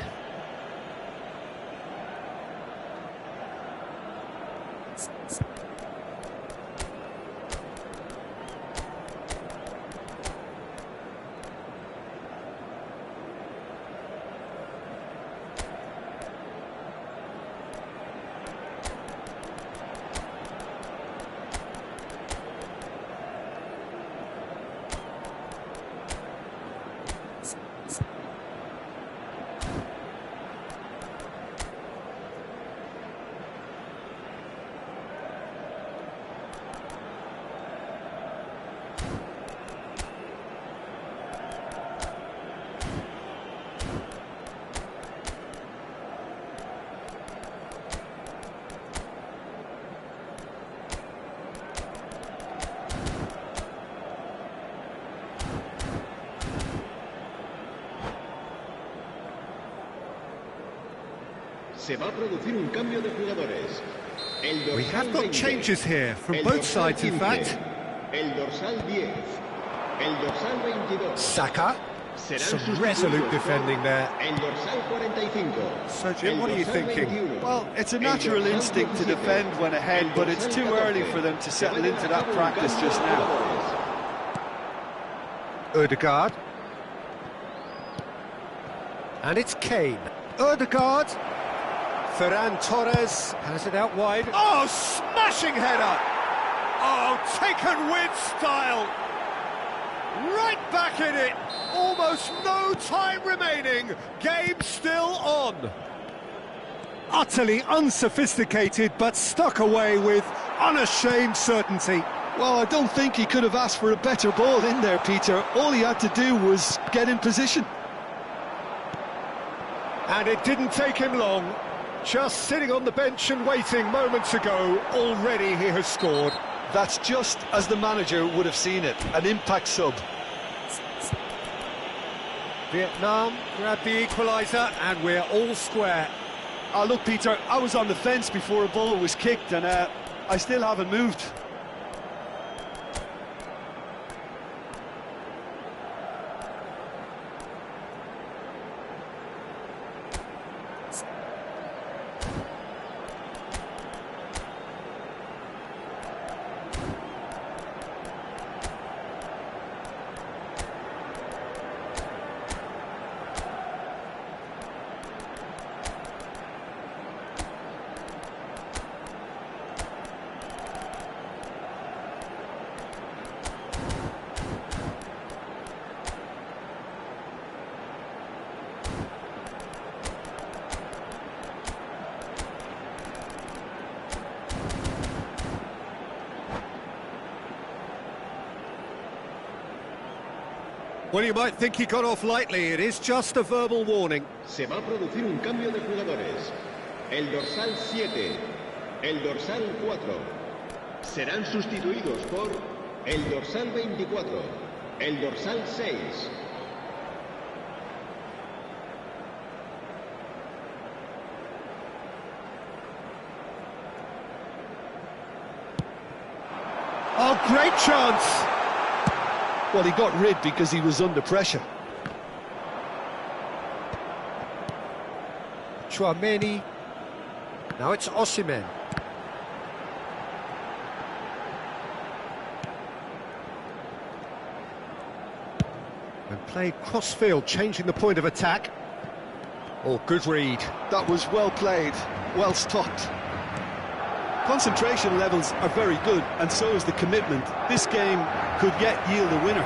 Se va a producir un cambio de jugadores. El We dorsal have got 20, changes here from el both dorsal sides, in 15, fact. El dorsal 10. El dorsal 22. Saka. Serán Some sustituidos resolute por defending there. El dorsal 45. So, Jim, El what are you dorsal thinking? 21, Well, it's a el natural dorsal instinct to 17, defend when ahead, el but it's dorsal too 14. early for them to Se va a settle llevar into a that cabo un practice cambio just de now. jugadores. Ødegaard. And it's Kane. Ødegaard. Ferran Torres has it out wide. Oh, smashing header! Oh, taken with style! Right back in it! Almost no time remaining. Game still on. Utterly unsophisticated, but stuck away with unashamed certainty. Well, I don't think he could have asked for a better ball in there, Peter. All he had to do was get in position. And it didn't take him long. Just sitting on the bench and waiting moments ago, already he has scored. That's just as the manager would have seen it, an impact sub. Vietnam grab the equaliser and we're all square. Look, Peter, I was on the fence before a ball was kicked and I still haven't moved. Well, you might think he got off lightly. It is just a verbal warning. Se va a producir un cambio de jugadores. El dorsal 7, el dorsal 4. Serán sustituidos por el dorsal 24, el dorsal 6. Oh, great chance! Well, he got rid because he was under pressure. Tchouaméni. Now it's Osimhen. And played cross-field, changing the point of attack. Oh, good read. That was well played, well stopped. Concentration levels are very good, and so is the commitment. This game could yet yield a winner.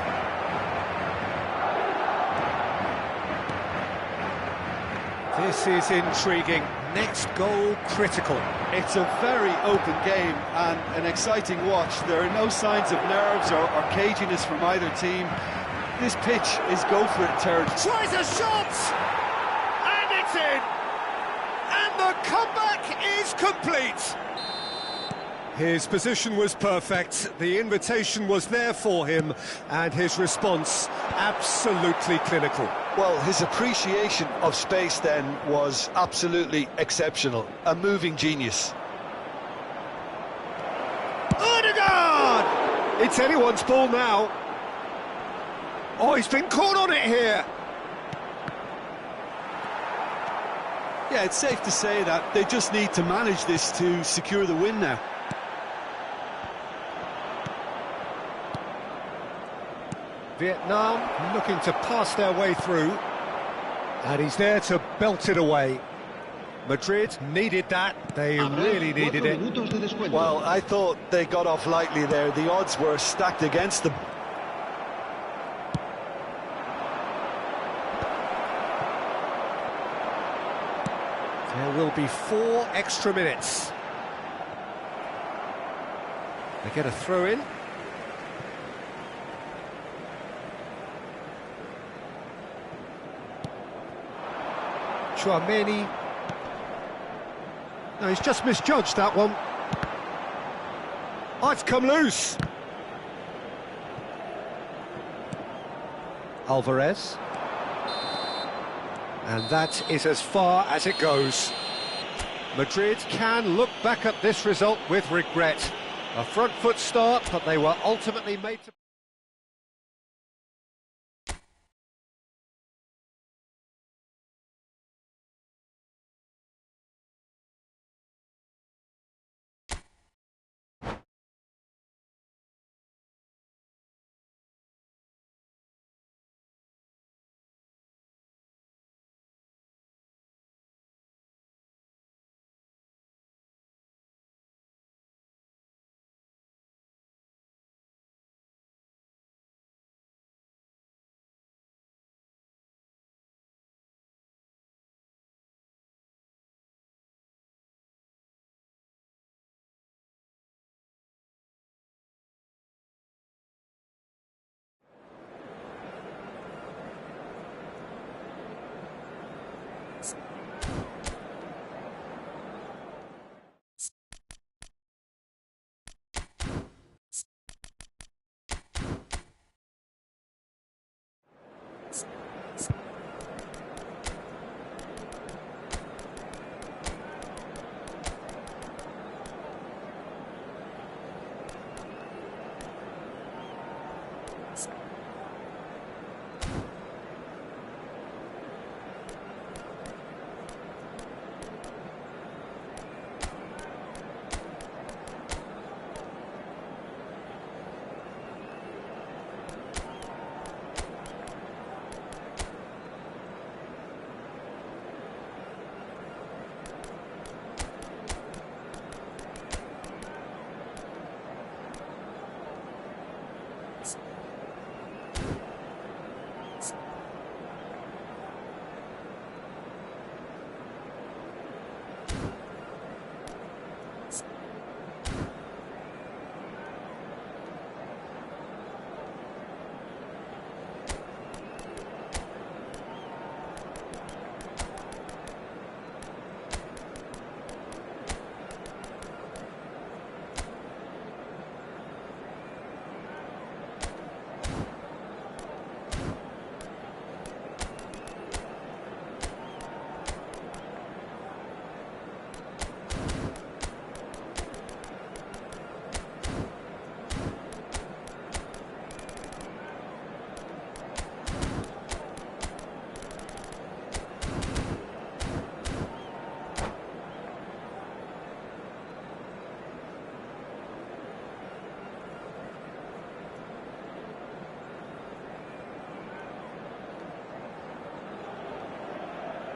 This is intriguing. Next goal critical. It's a very open game and an exciting watch. There are no signs of nerves or caginess from either team. This pitch is go-for-it territory. Tries a shot! And it's in! And the comeback is complete! His position was perfect, the invitation was there for him, and his response absolutely clinical. Well, his appreciation of space then was absolutely exceptional. A moving genius. Ødegaard! It's anyone's ball now. Oh, he's been caught on it here. Yeah, it's safe to say that they just need to manage this to secure the win now. Vietnam looking to pass their way through, and he's there to belt it away. Madrid needed that, they really needed it. Well, I thought they got off lightly there. The odds were stacked against them. There will be 4 extra minutes. They get a throw in. Tchouaméni. No, he's just misjudged that one. Oh, it's come loose. Alvarez. And that is as far as it goes. Madrid can look back at this result with regret. A front foot start, but they were ultimately made to...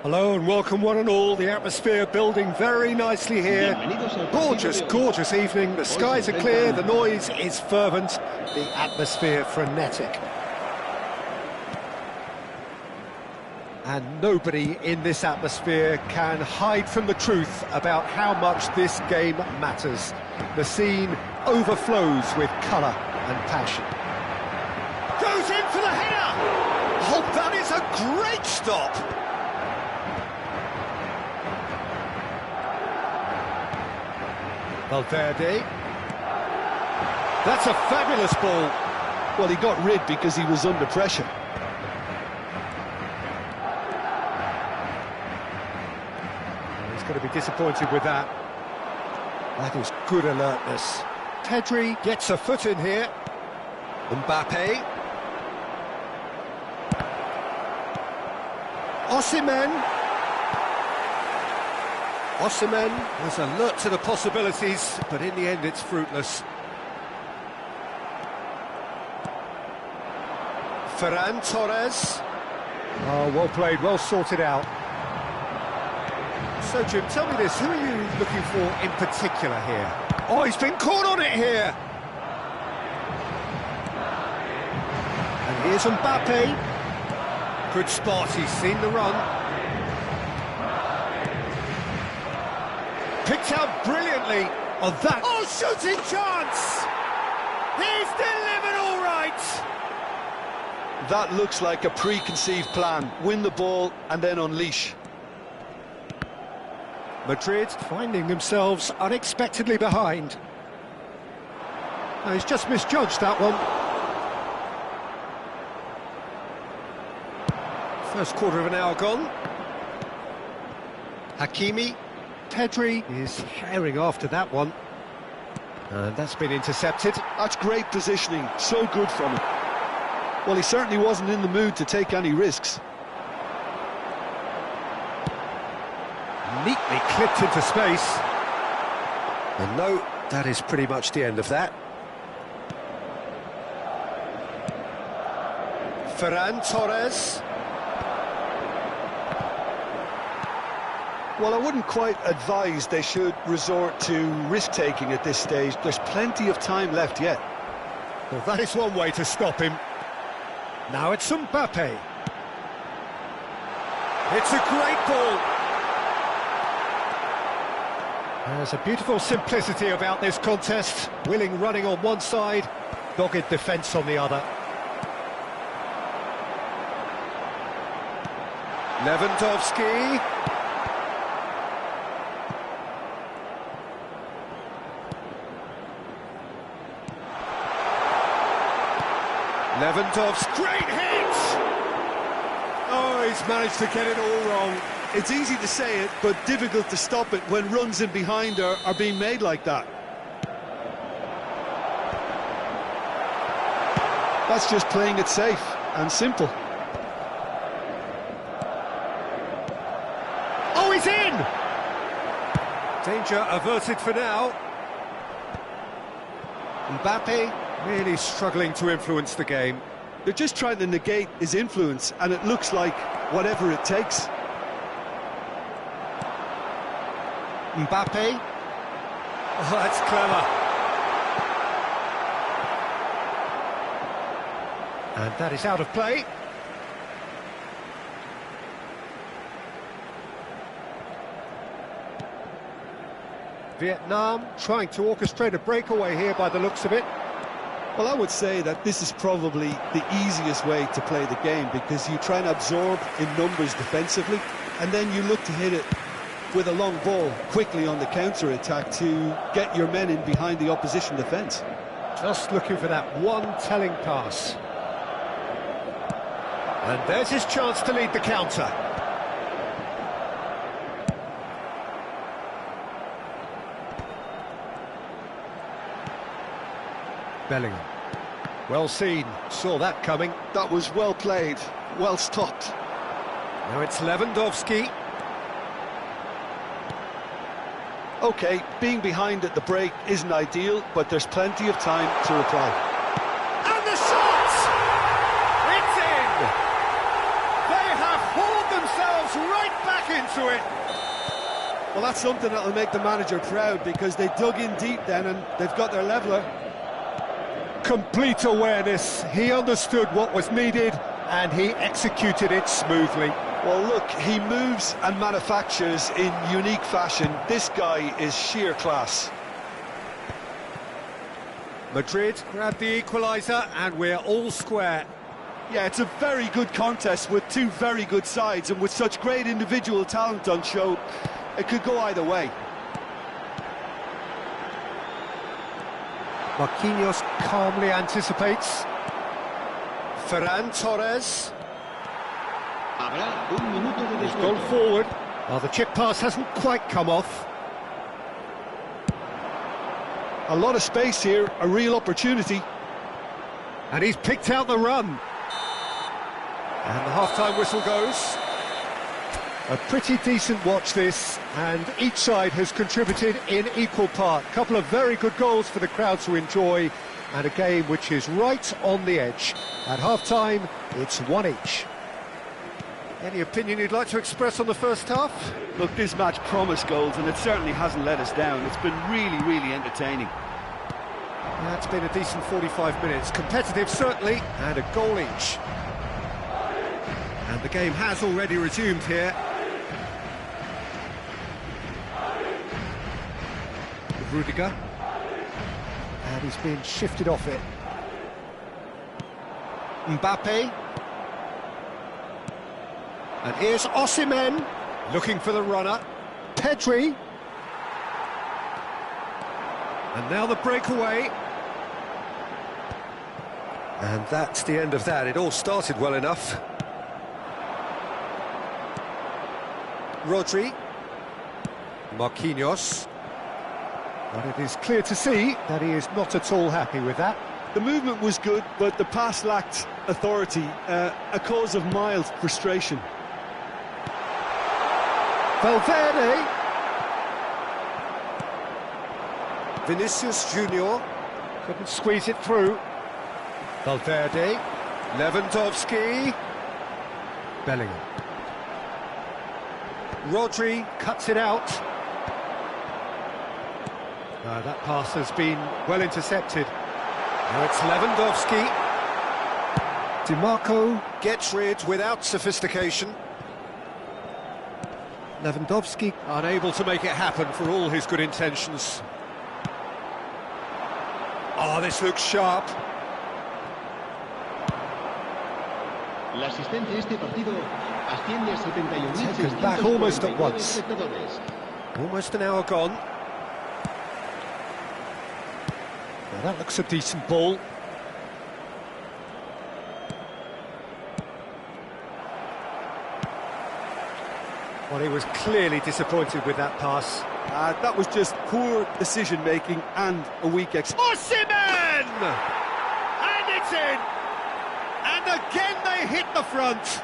Hello and welcome one and all, the atmosphere building very nicely here. Gorgeous, gorgeous evening, the skies are clear, the noise is fervent, the atmosphere frenetic. And nobody in this atmosphere can hide from the truth about how much this game matters. The scene overflows with colour and passion. Goes in for the header! Oh, that is a great stop! Valverde. That's a fabulous ball. Well, he got rid because he was under pressure. He's going to be disappointed with that. That is good alertness. Pedri gets a foot in here. Mbappe. Osimhen. Osimhen was alert to the possibilities, but in the end it's fruitless. Ferran Torres. Oh, well played, well sorted out. So, Jim, tell me this, who are you looking for in particular here? Oh, he's been caught on it here! And here's Mbappe. Good spot, he's seen the run. Picked out brilliantly on that. Oh, shooting chance! He's delivered all right! That looks like a preconceived plan. Win the ball and then unleash. Madrid finding themselves unexpectedly behind. Oh, he's just misjudged that one. First quarter of an hour gone. Hakimi. Pedri is herring after that one. And that's been intercepted. That's great positioning, so good from him. Well, he certainly wasn't in the mood to take any risks. Neatly clipped into space. And no, that is pretty much the end of that. Ferran Torres. Well, I wouldn't quite advise they should resort to risk-taking at this stage. There's plenty of time left yet. Well, that is one way to stop him. Now it's Mbappe. It's a great ball. There's a beautiful simplicity about this contest. Willing running on one side, dogged defence on the other. Lewandowski. Lewandowski, great hit! Oh, he's managed to get it all wrong. It's easy to say it, but difficult to stop it when runs in behind are being made like that. That's just playing it safe and simple. Oh, he's in! Danger averted for now. Mbappe really struggling to influence the game. They're just trying to negate his influence, and it looks like whatever it takes. Mbappe. Oh, that's clever. And that is out of play. Vietnam trying to orchestrate a breakaway here by the looks of it. Well, I would say that this is probably the easiest way to play the game, because you try and absorb in numbers defensively, and then you look to hit it with a long ball quickly on the counter-attack to get your men in behind the opposition defence. Just looking for that one telling pass. And there's his chance to lead the counter. Bellingham. Well seen, saw that coming. That was well played, well stopped. Now it's Lewandowski. OK, being behind at the break isn't ideal, but there's plenty of time to reply. And the shot! It's in! They have hauled themselves right back into it. Well, that's something that'll make the manager proud, because they dug in deep then and they've got their leveller. Complete awareness, he understood what was needed and he executed it smoothly. Well, look, he moves and manufactures in unique fashion. This guy is sheer class. Madrid grabbed the equaliser and we're all square. Yeah, it's a very good contest with two very good sides, and with such great individual talent on show, it could go either way. Marquinhos calmly anticipates. Ferran Torres. He's gone forward. Well, the chip pass hasn't quite come off. A lot of space here, a real opportunity. And he's picked out the run. And the half-time whistle goes. A pretty decent watch this, and each side has contributed in equal part. A couple of very good goals for the crowd to enjoy, and a game which is right on the edge. At half-time, it's one each. Any opinion you'd like to express on the first half? Look, this match promised goals, and it certainly hasn't let us down. It's been really, really entertaining. Yeah, it's been a decent 45 minutes. Competitive, certainly, and a goal each. And the game has already resumed here. Rudiger. And he's been shifted off it. Mbappe. And here's Osimhen, looking for the runner. Pedri. And now the breakaway. And that's the end of that. It all started well enough. Rodri. Marquinhos. But it is clear to see that he is not at all happy with that. The movement was good, but the pass lacked authority, a cause of mild frustration. Valverde. Vinicius Junior couldn't squeeze it through. Valverde. Lewandowski. Bellingham. Rodri cuts it out. That pass has been well intercepted. Now it's Lewandowski. DiMarco gets rid without sophistication. Lewandowski unable to make it happen for all his good intentions. Oh, this looks sharp. La asistencia a este partido asciende a 71.600. Taken back almost at once. Almost an hour gone. Well, that looks a decent ball. Well, he was clearly disappointed with that pass. That was just poor decision-making and a weak Osimhen! And it's in! And again they hit the front!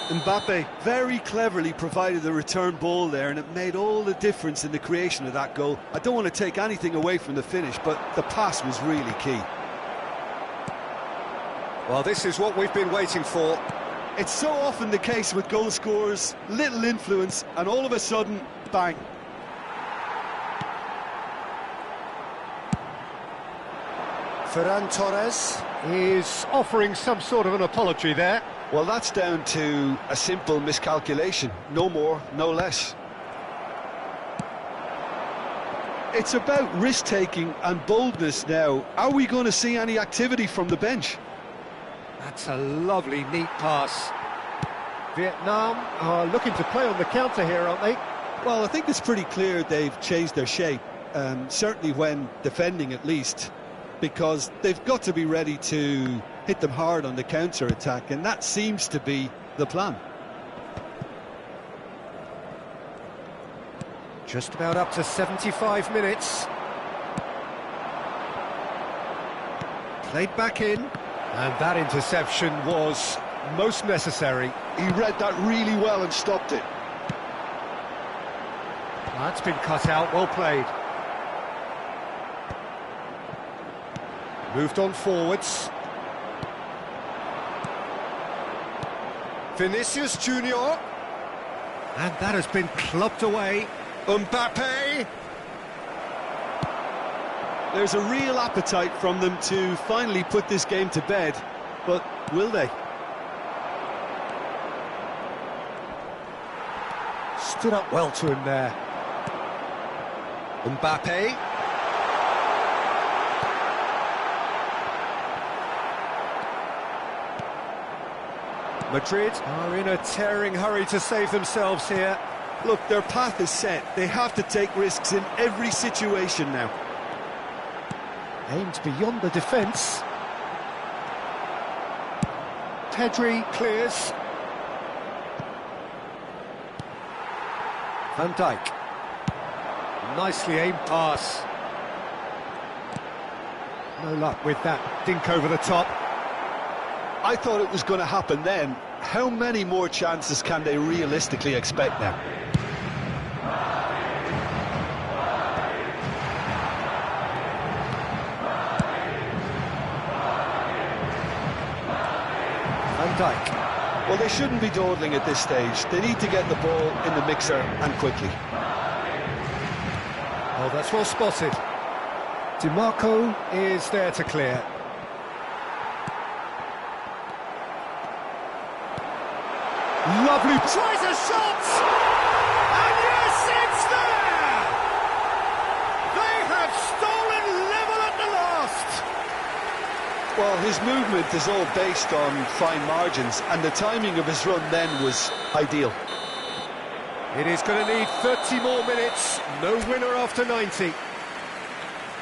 Mbappe very cleverly provided the return ball there, and it made all the difference in the creation of that goal. I don't want to take anything away from the finish, but the pass was really key. Well, this is what we've been waiting for. It's so often the case with goal scorers, little influence, and all of a sudden, bang. Ferran Torres is offering some sort of an apology there. Well, that's down to a simple miscalculation, no more, no less. It's about risk-taking and boldness now. Are we going to see any activity from the bench? That's a lovely, neat pass. Vietnam are looking to play on the counter here, aren't they? Well, I think it's pretty clear they've changed their shape, certainly when defending at least, because they've got to be ready to hit them hard on the counter-attack, and that seems to be the plan. Just about up to 75 minutes. Played back in, and that interception was most necessary. He read that really well and stopped it. That's been cut out, well played. Moved on forwards. Vinicius Junior. And that has been clubbed away. Mbappe. There's a real appetite from them to finally put this game to bed, but will they? Stood up well to him there. Mbappe. Madrid are in a tearing hurry to save themselves here. Look, their path is set. They have to take risks in every situation now. Aimed beyond the defence. Pedri clears. Van Dijk. Nicely aimed pass. No luck with that dink over the top. I thought it was going to happen then. How many more chances can they realistically expect now? Van Dijk. Well, they shouldn't be dawdling at this stage. They need to get the ball in the mixer and quickly. Oh, that's well spotted. DiMarco is there to clear. Lovely, tries a shot! And yes, it's there! They have stolen level at the last! Well, his movement is all based on fine margins, and the timing of his run then was ideal. It is going to need 30 more minutes, no winner after 90.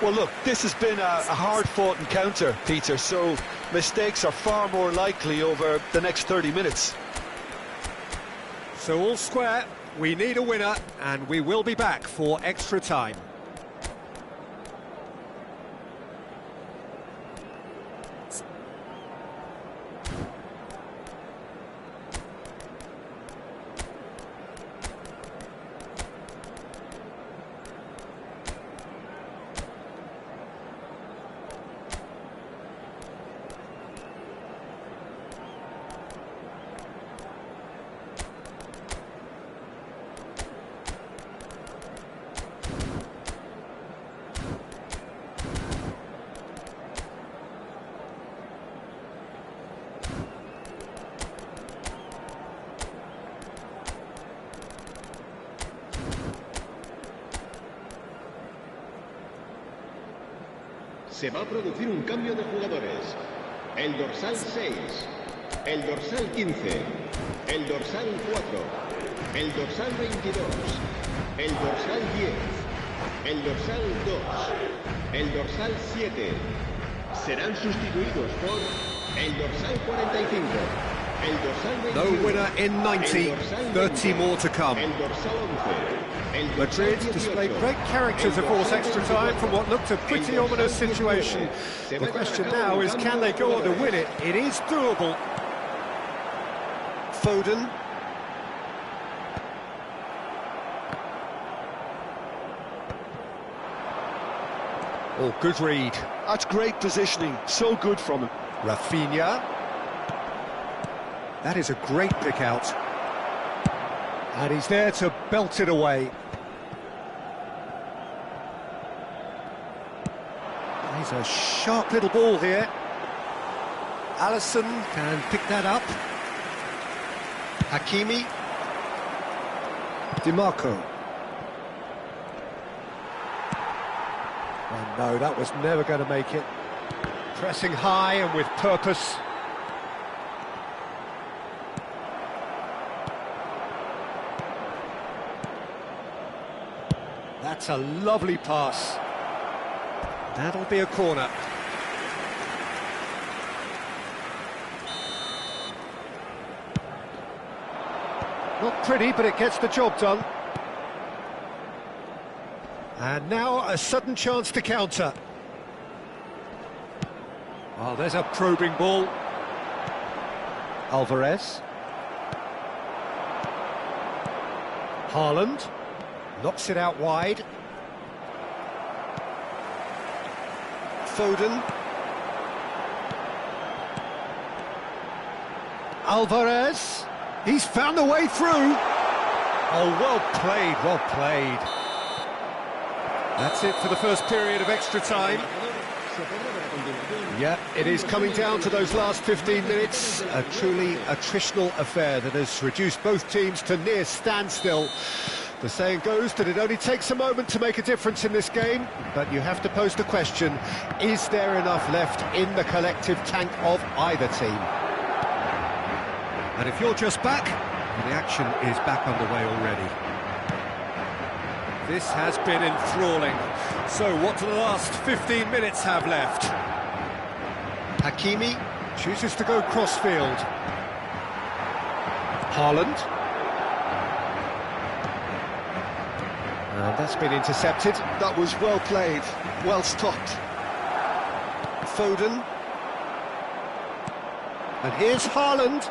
Well, look, this has been a hard-fought encounter, Peter, so mistakes are far more likely over the next 30 minutes. So all square, We need a winner, and we will be back for extra time. Se va a producir un cambio de jugadores. El dorsal 6, el dorsal 15, el dorsal 4, el dorsal 22, el dorsal 10, el dorsal 2, el dorsal 7. Serán sustituidos por el dorsal 45, el dorsal 21. No winner in 90, 30 more to come. El dorsal 11. Madrid displayed great character to force extra time from what looked a pretty ominous situation. The question now is, can they go on to win it? It is doable. Foden. Oh, good read. That's great positioning, so good from him. Rafinha. That is a great pick out. And he's there to belt it away. He's a sharp little ball here. Alisson can pick that up. Hakimi. DiMarco. Oh no, that was never going to make it. Pressing high and with purpose. That's a lovely pass. That'll be a corner. Not pretty, but it gets the job done. And now a sudden chance to counter. Oh, there's a probing ball. Alvarez. Haaland. Knocks it out wide. Foden. Alvarez. He's found the way through. Oh, well played, well played. That's it for the first period of extra time. Yeah, it is coming down to those last 15 minutes. A truly attritional affair that has reduced both teams to near standstill. The saying goes that it only takes a moment to make a difference in this game, but you have to pose the question, is there enough left in the collective tank of either team? And if you're just back, the action is back underway already. This has been enthralling. So what do the last 15 minutes have left? Hakimi chooses to go cross-field. Haaland. And that's been intercepted. That was well played, well stopped. Foden. And here's Haaland.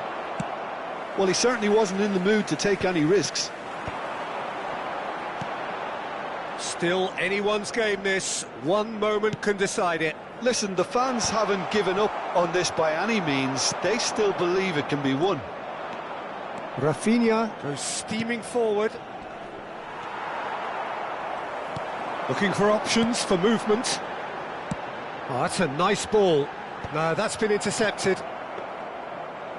Well, he certainly wasn't in the mood to take any risks. Still anyone's game this. One moment can decide it. Listen, the fans haven't given up on this by any means. They still believe it can be won. Rafinha goes steaming forward. Looking for options for movement. Oh, that's a nice ball. No, that's been intercepted.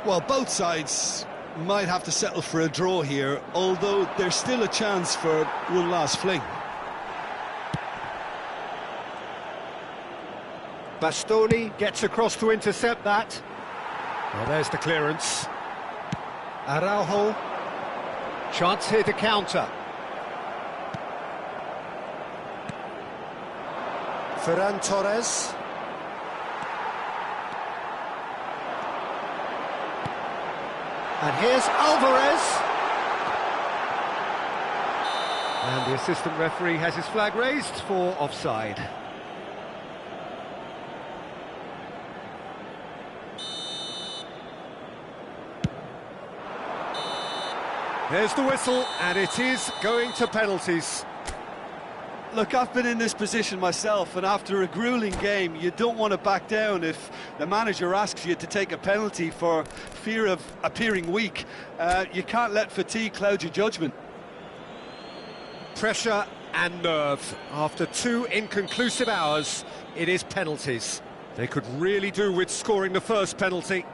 Well, both sides might have to settle for a draw here, although there's still a chance for one last fling. Bastoni gets across to intercept that. Well, there's the clearance. Araujo. Chance here to counter. Ferran Torres. And here's Alvarez. And the assistant referee has his flag raised for offside. There's the whistle, and it is going to penalties. Look, I've been in this position myself, and after a gruelling game, you don't want to back down if the manager asks you to take a penalty for fear of appearing weak. You can't let fatigue cloud your judgment. Pressure and nerve. After 2 inconclusive hours, it is penalties. They could really do with scoring the first penalty.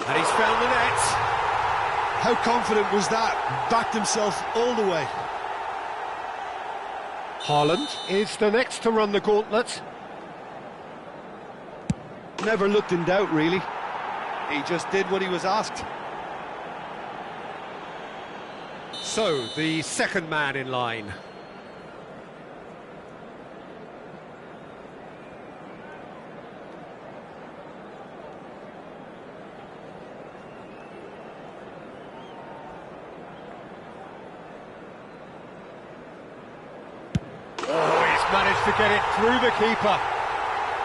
And he's found the net. How confident was that? Backed himself all the way. Haaland is the next to run the gauntlet. Never looked in doubt, really. He just did what he was asked. So, the second man in line. Managed to get it through the keeper.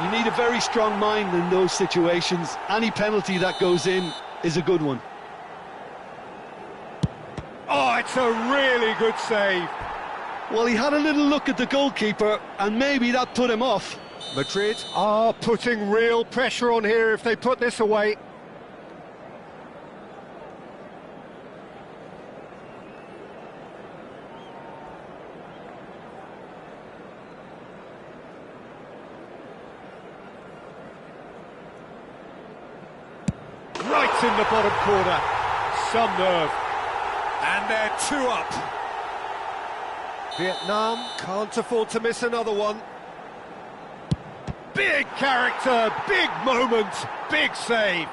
You need a very strong mind in those situations. Any penalty that goes in is a good one. Oh, it's a really good save. Well, he had a little look at the goalkeeper, and maybe that put him off. Madrid are putting real pressure on here if they put this away. Right in the bottom corner, some nerve, and they're 2 up. Vietnam can't afford to miss another one. Big character, big moment, big save.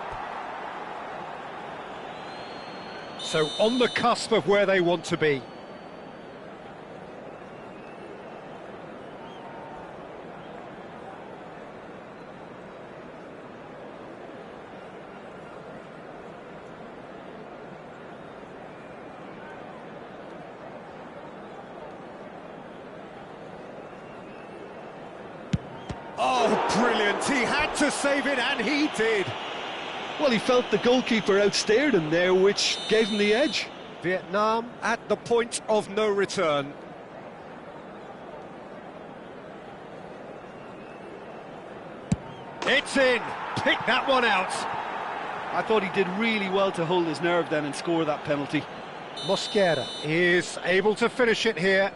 So on the cusp of where they want to be. Oh, brilliant. He had to save it, and he did. Well, he felt the goalkeeper outstared him there, which gave him the edge. Vietnam at the point of no return. It's in. Pick that one out. I thought he did really well to hold his nerve then and score that penalty. Mosquera is able to finish it here.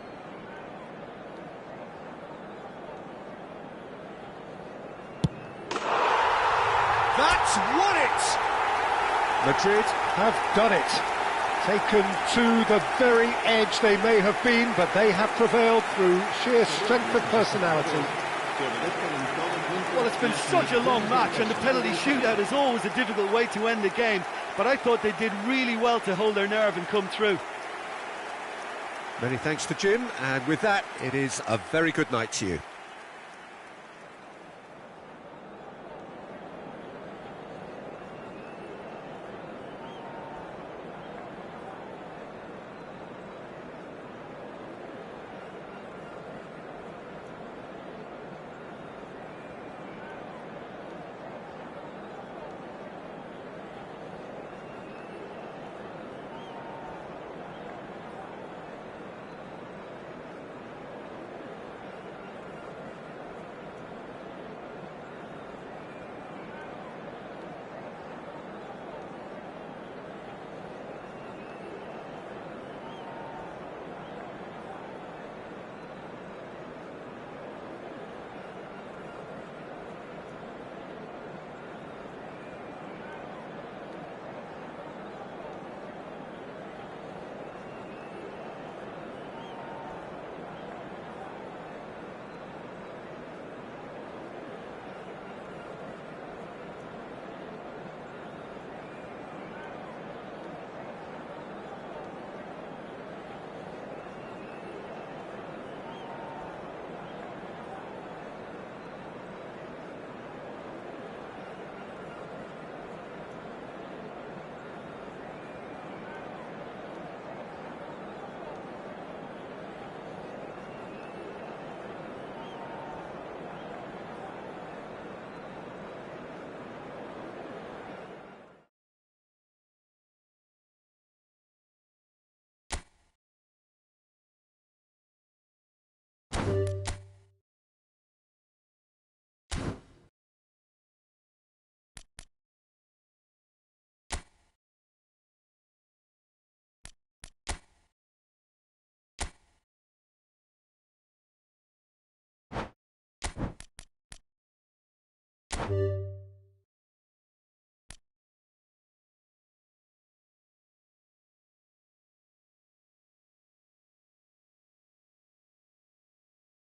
That's won it! Madrid have done it. Taken to the very edge they may have been, but they have prevailed through sheer strength of personality. Well, it's been such a long match, and the penalty shootout is always a difficult way to end the game, but I thought they did really well to hold their nerve and come through. Many thanks to Jim, and with that, it is a very good night to you.